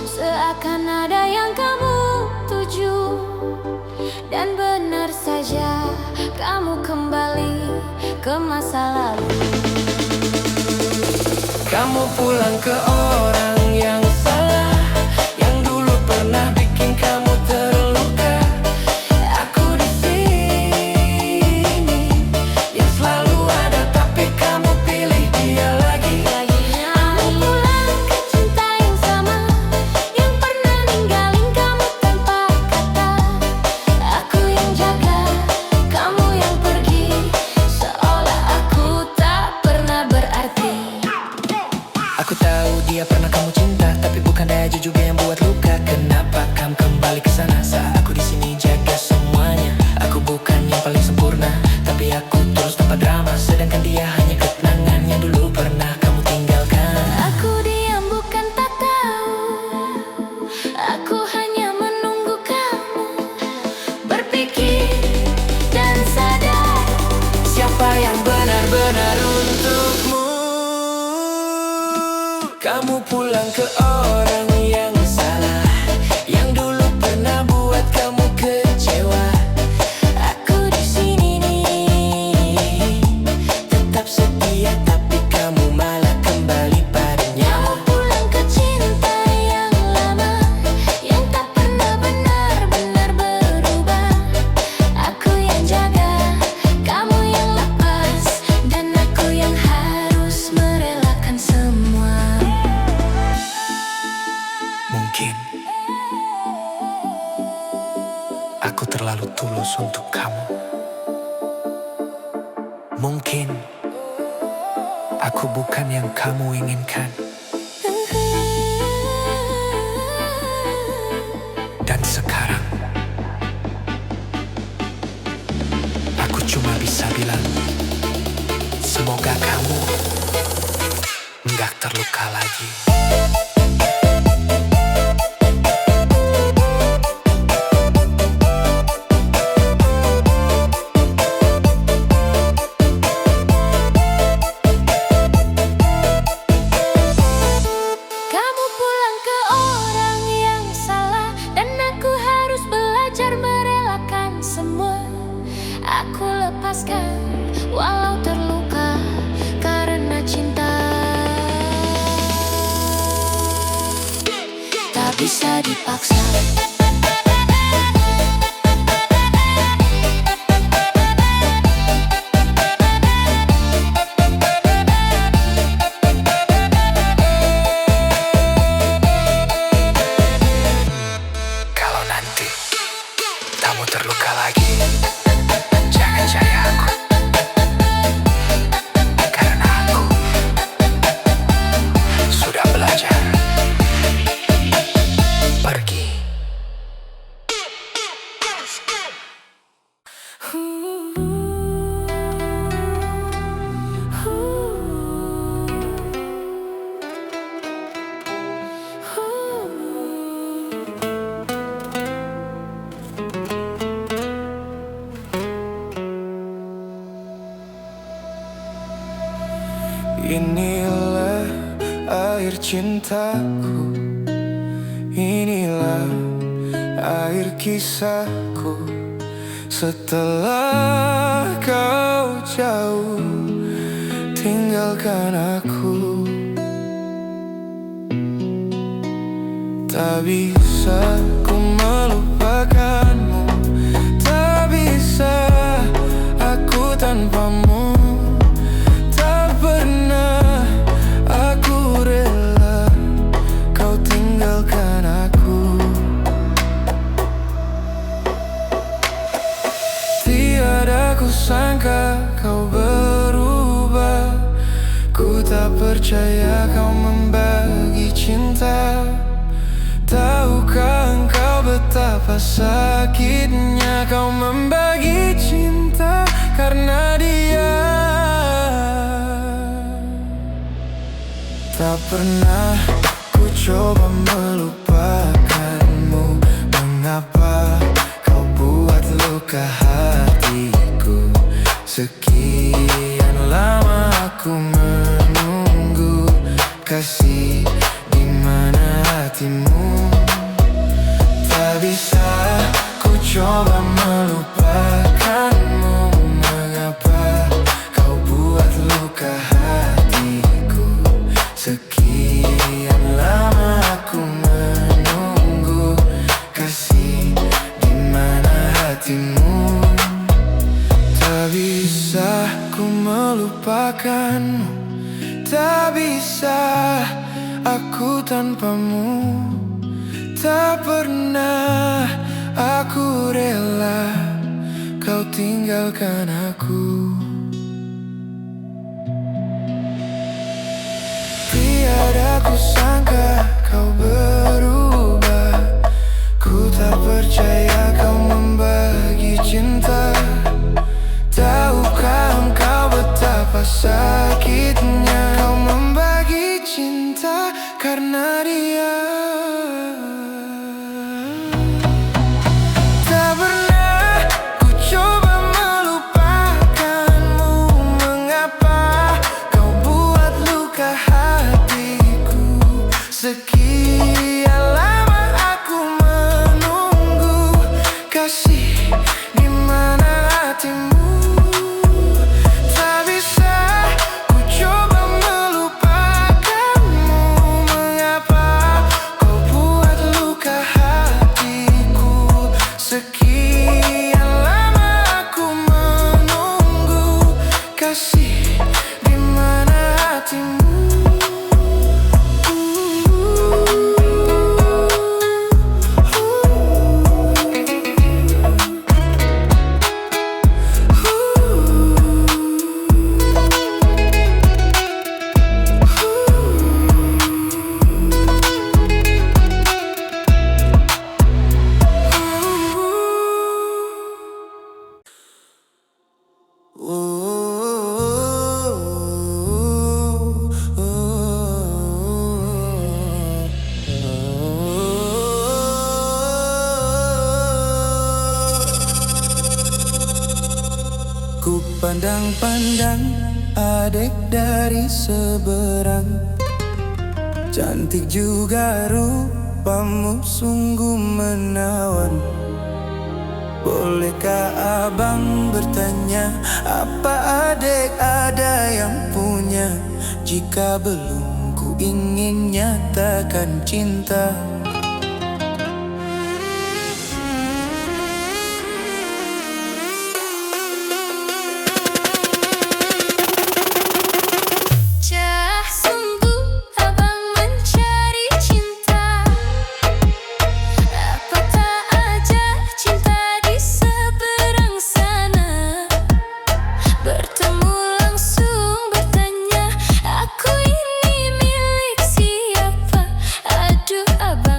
seakan ada masa lalu. Kamu pulang ke orang yang salah, yang dulu pernah bikin kamu terluka. Aku di sini, yang selalu ada, tapi kamu pilih dia lagi. Kamu pulang ke cinta yang sama, yang pernah ninggalin kamu tanpa kata. Aku yang jaga, kamu yang pergi, seolah aku tak pernah berarti. Aku tahu dia pernah kamu cinta, tapi bukan dia juga yang buat luka. Kenapa kamu kembali ke sana saat aku di sini jaga semuanya? Aku bukan yang paling sempurna, tapi aku terus tanpa drama. Sedangkan dia hanya kenangan yang dulu pernah kamu tinggalkan. Aku diam bukan tak tahu, aku hanya menunggu kamu berpikir dan sadar Siapa yang benar-benar untukmu? Kamu pulang ke orang yang salah, yang dulu pernah buat kamu kecewa. aku di sini nih, Tetap setia, tapi kamu malah kembali padanya. kamu pulang ke cinta yang lama, yang tak pernah benar-benar berubah. Aku yang jaga, kamu yang lepas, dan aku yang harus merelakan semua. Mungkin aku terlalu tulus untuk kamu. Mungkin aku bukan yang kamu inginkan. Dan sekarang aku cuma bisa bilang, semoga kamu nggak terluka lagi. Kamu pulang ke orang yang salah, dan aku harus belajar merelakan semua. Aku lepaskan walau terluka karena cinta. Tak bisa dipaksa. Kalau nanti kamu terluka lagi, jangan cari aku, karena aku sudah belajar pergi. Inilah air cintaku, inilah air kisahku. Setelah kau jauh tinggalkan aku, tak bisa ku melupakanmu, tak bisa aku tanpamu. Tak pernah aku rela kau tinggalkan aku. Tiada ku sangka kau berubah, ku tak percaya kau membagi cinta. Tahukah engkau betapa sakitnya kau membagi cinta karena dia? Tak pernah ku coba melupakanmu. Mengapa kau buat luka hatiku? Sekian lama aku menunggu kasih, di mana hatimu? Tak bisa ku coba melupakanmu. Mengapa kau buat aku melupakanmu. Tak bisa aku tanpamu. Tak pernah aku rela kau tinggalkan aku. Tiada ku sangka kau berubah. Ku tak percaya kau membagi cinta. Tahukah engkau betapa sakitnya kau membagi cinta karena dia. Tak pernah ku coba melupakanmu. Mengapa kau buat luka hatiku? Sekian lama aku menunggu. Kasih, di mana hatimu? Tak bisa ku coba melupakanmu. Mengapa kau buat luka hatiku? Sekian lama aku menunggu. Kasih, di mana hatimu? Ku pandang-pandang adik dari seberang. Cantik juga rupamu, sungguh menawan. Bolehkah abang bertanya, apa adik ada yang punya? Jika belum, ku ingin nyatakan cinta. Sungguh abang mencari cinta. Apa tak ada cinta di seberang sana? Bertemu langsung bertanya, aku ini milik siapa? Aduh abang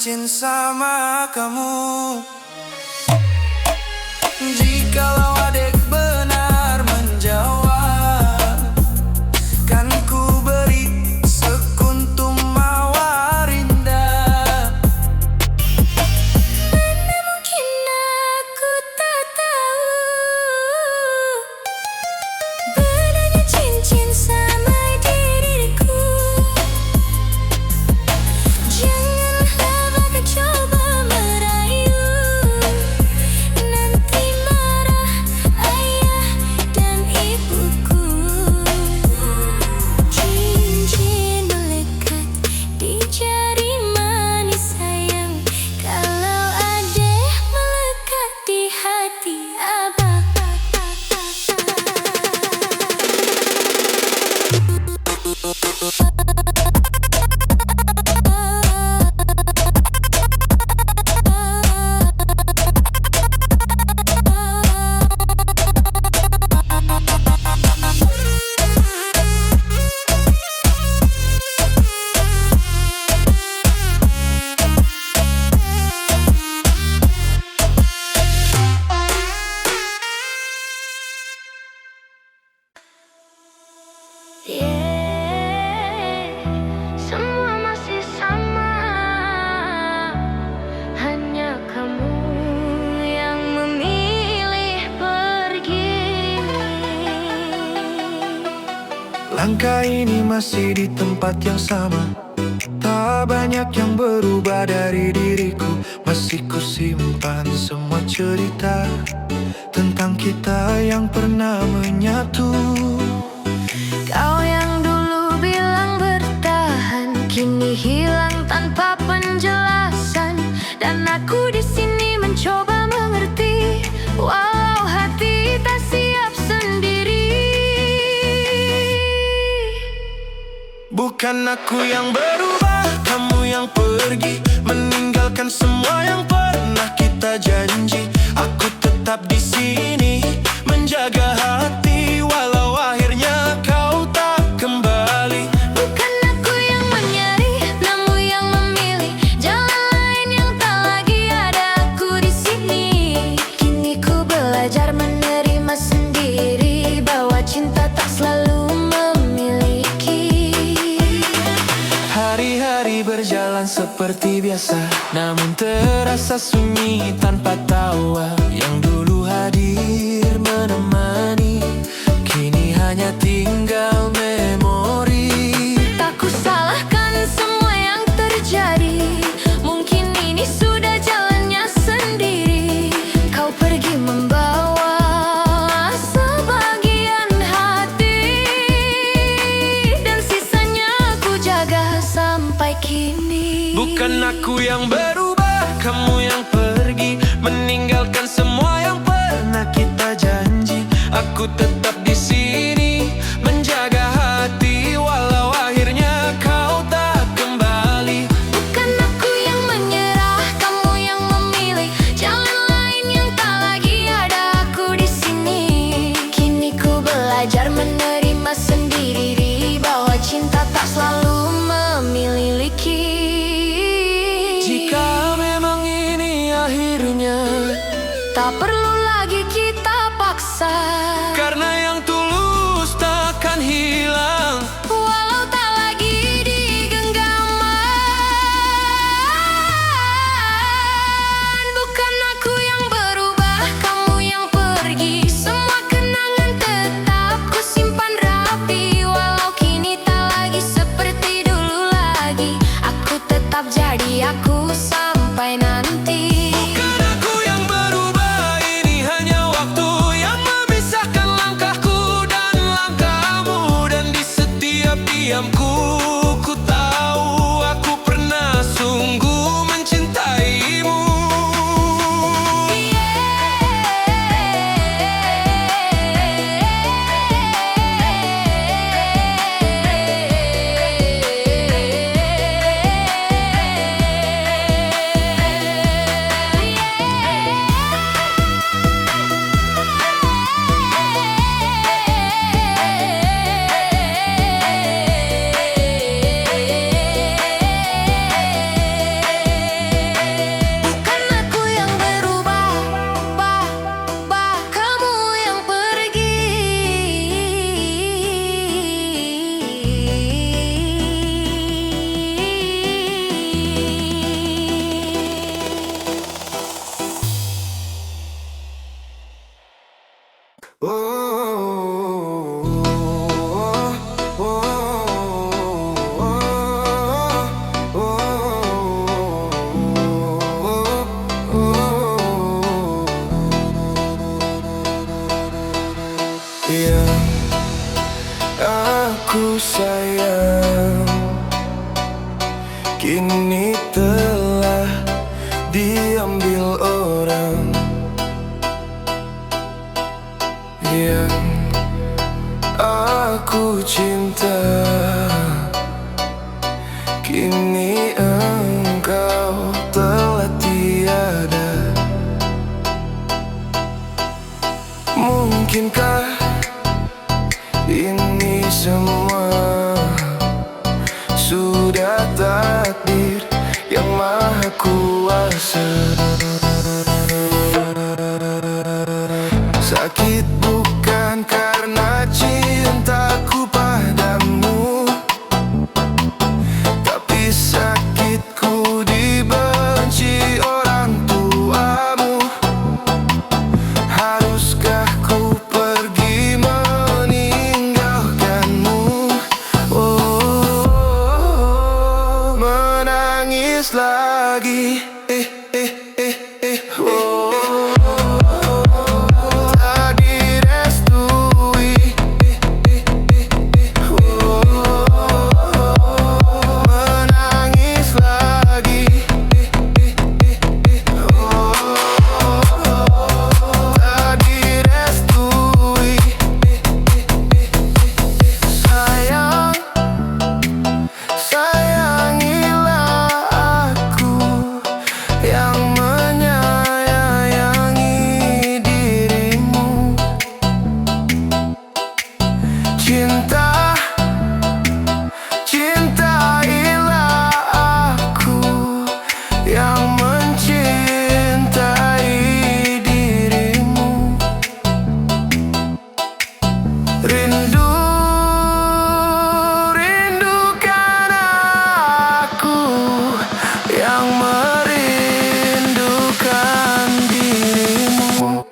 cincin sama kamu. Jikalau adik benar menjawab, kan ku beri sekuntum mawar indah. Mana mungkin aku tak tahu benarnya cincin sama diriku. Janganlah kau coba merayu, nanti marah ayah dan ibuku. Cincin melekat di jari manis sayang, kalau adek melekat di hati abang. Semua masih sama, hanya kamu yang memilih pergi. Langkah ini masih di tempat yang sama, tak banyak yang berubah dari diriku. Masih ku simpan semua cerita tentang kita yang pernah menyatu. Kau yang dulu bilang bertahan, kini hilang tanpa penjelasan. Dan aku di sini mencoba mengerti, walau hati tak siap sendiri. Bukan aku yang berubah, kamu yang pergi, meninggalkan semua yang pernah kita janji. Aku tetap di sini menjaga hati, walau akhirnya kau tak kembali. Bukan aku yang menyerih, namun yang memilih jalan lain yang tak lagi ada aku di sini. Kini ku belajar menerima sendiri, bahwa cinta tak selalu memiliki. Hari-hari berjalan seperti biasa, namun terasa sunyi tanpa tawa. Yang dulu hadir menemani, kini hanya tinggal memori. Tak ku salahkan semua yang terjadi, mungkin ini sudah jalannya sendiri. Kau pergi membawa sebagian hati, dan sisanya ku jaga sampai kini. Bukan aku yang berubah, kamu yang pergi, meninggalkan semua yang pernah kita janji. Aku tetap di sini menjaga hati, walau akhirnya kau tak kembali. Bukan aku yang menyerah, kamu yang memilih jalan lain yang tak lagi ada aku di sini. Kini ku belajar menerima sendiri, bahwa cinta tak selalu memiliki. Jika memang ini akhirnya, Tak perlu lagi kita paksa, karena yang tulus takkan hilang. walau tak lagi digenggaman. Bukan aku yang berubah, kamu yang pergi, semua kenangan tetap ku simpan rapi. Walau kini tak lagi seperti dulu lagi, aku tetap jadi aku sampai nanti. Bukan aku yang berubah, ini hanya waktu yang memisahkan. Mungkinkah ini semua sudah takdir yang maha kuasa? Sakit bukan karena cintaku padamu, tapi sakitku dibenci orang tuamu. Haruskah ku pergi meninggalkanmu? Oh, menangis lagi. Oh, tak direstui. Menangis lagi. Tak direstui. Sayang, sayangilah aku yang menyayangi dirimu. Cinta, cintailah aku yang mencintai dirimu. Rindu, rindukan aku yang merindukan dirimu.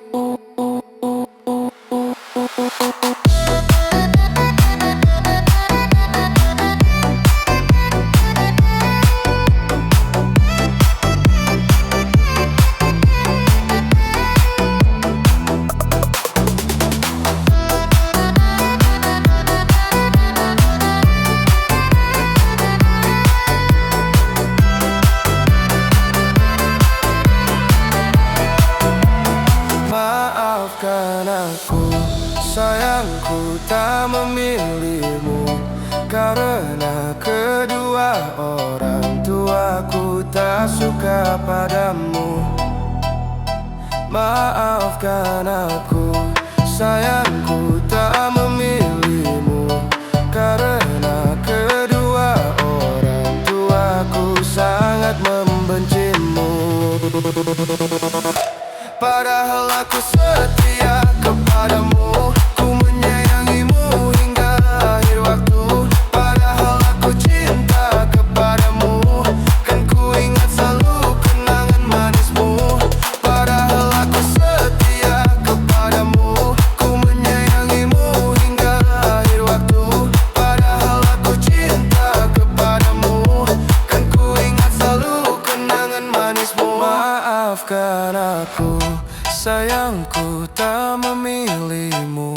Maafkan aku, sayangku tak memilihmu, karena kedua orang tuaku tak suka padamu. Maafkan aku, sayangku tak memilihmu, karena kedua orang tuaku sangat membencimu. Padahal aku setia kepadamu, ku menyayangimu hingga akhir waktu. Padahal aku cinta kepadamu, kan ku ingat selalu kenangan manismu. Padahal aku setia kepadamu, ku menyayangimu hingga akhir waktu. Padahal aku cinta kepadamu, kan ku ingat selalu kenangan manismu. Maafkan aku, sayangku tak memilihmu,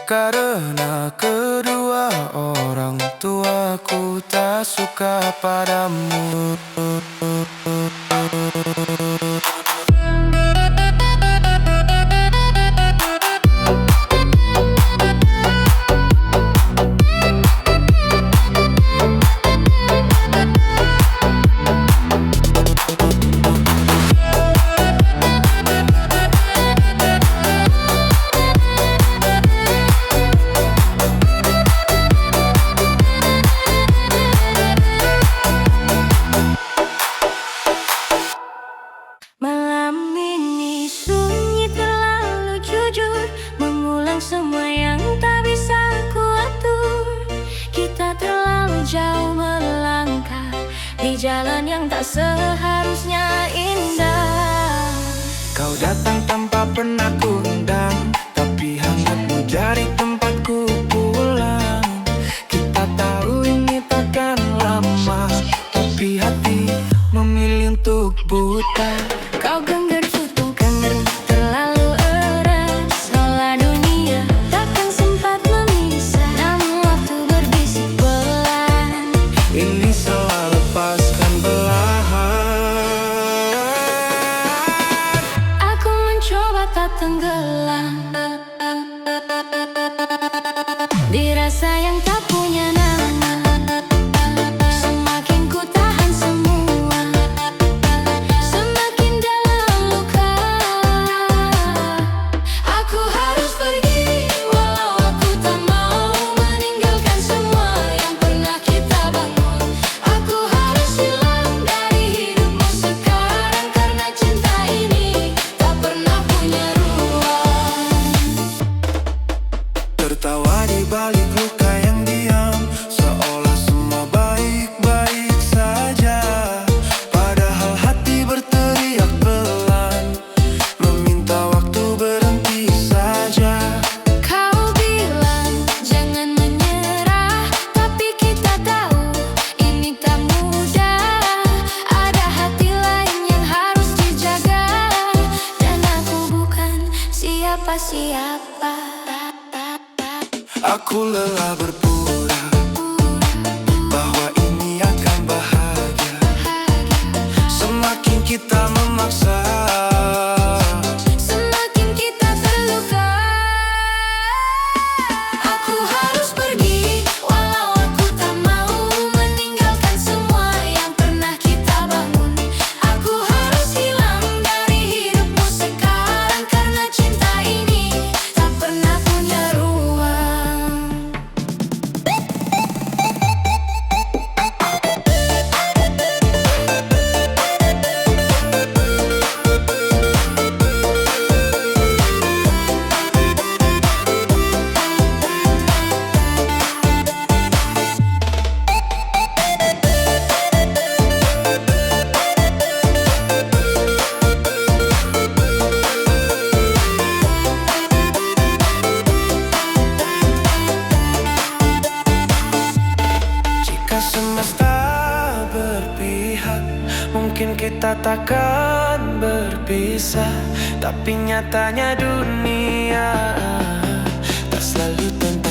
karena kedua orang tuaku tak suka padamu. Malam ini sunyi terlalu jujur, mengulang semua yang tak bisa kuatur. Kita terlalu jauh melangkah di jalan yang tak seharusnya indah. Kau datang tanpa pernah kuundang, tapi hangatmu jadi tempatku pulang. Kita tahu ini takkan lama, tapi hati memilih untuk buta. Kau genggam tutukan terlalu eras, olah dunia takkan sempat memisah. Namun waktu berbisik pelan, Ini salah, lepaskan belahan. aku mencoba tak tenggelam di rasa yang tak punya nama. Semakin ku tahan semua, semakin siapa. Aku lelah berpura bahwa ini akan bahagia. Semakin kita memaksa, Semakin kita terluka. Aku harus pergi, walau aku tak mau meninggalkan semua yang pernah kita bangun. Aku harus hilang dari hidupmu sekarang, karena cinta ini tak pernah punya ruang. jika semesta berpihak, mungkin kita takkan berpisah. Tapi nyatanya dunia tak selalu tentu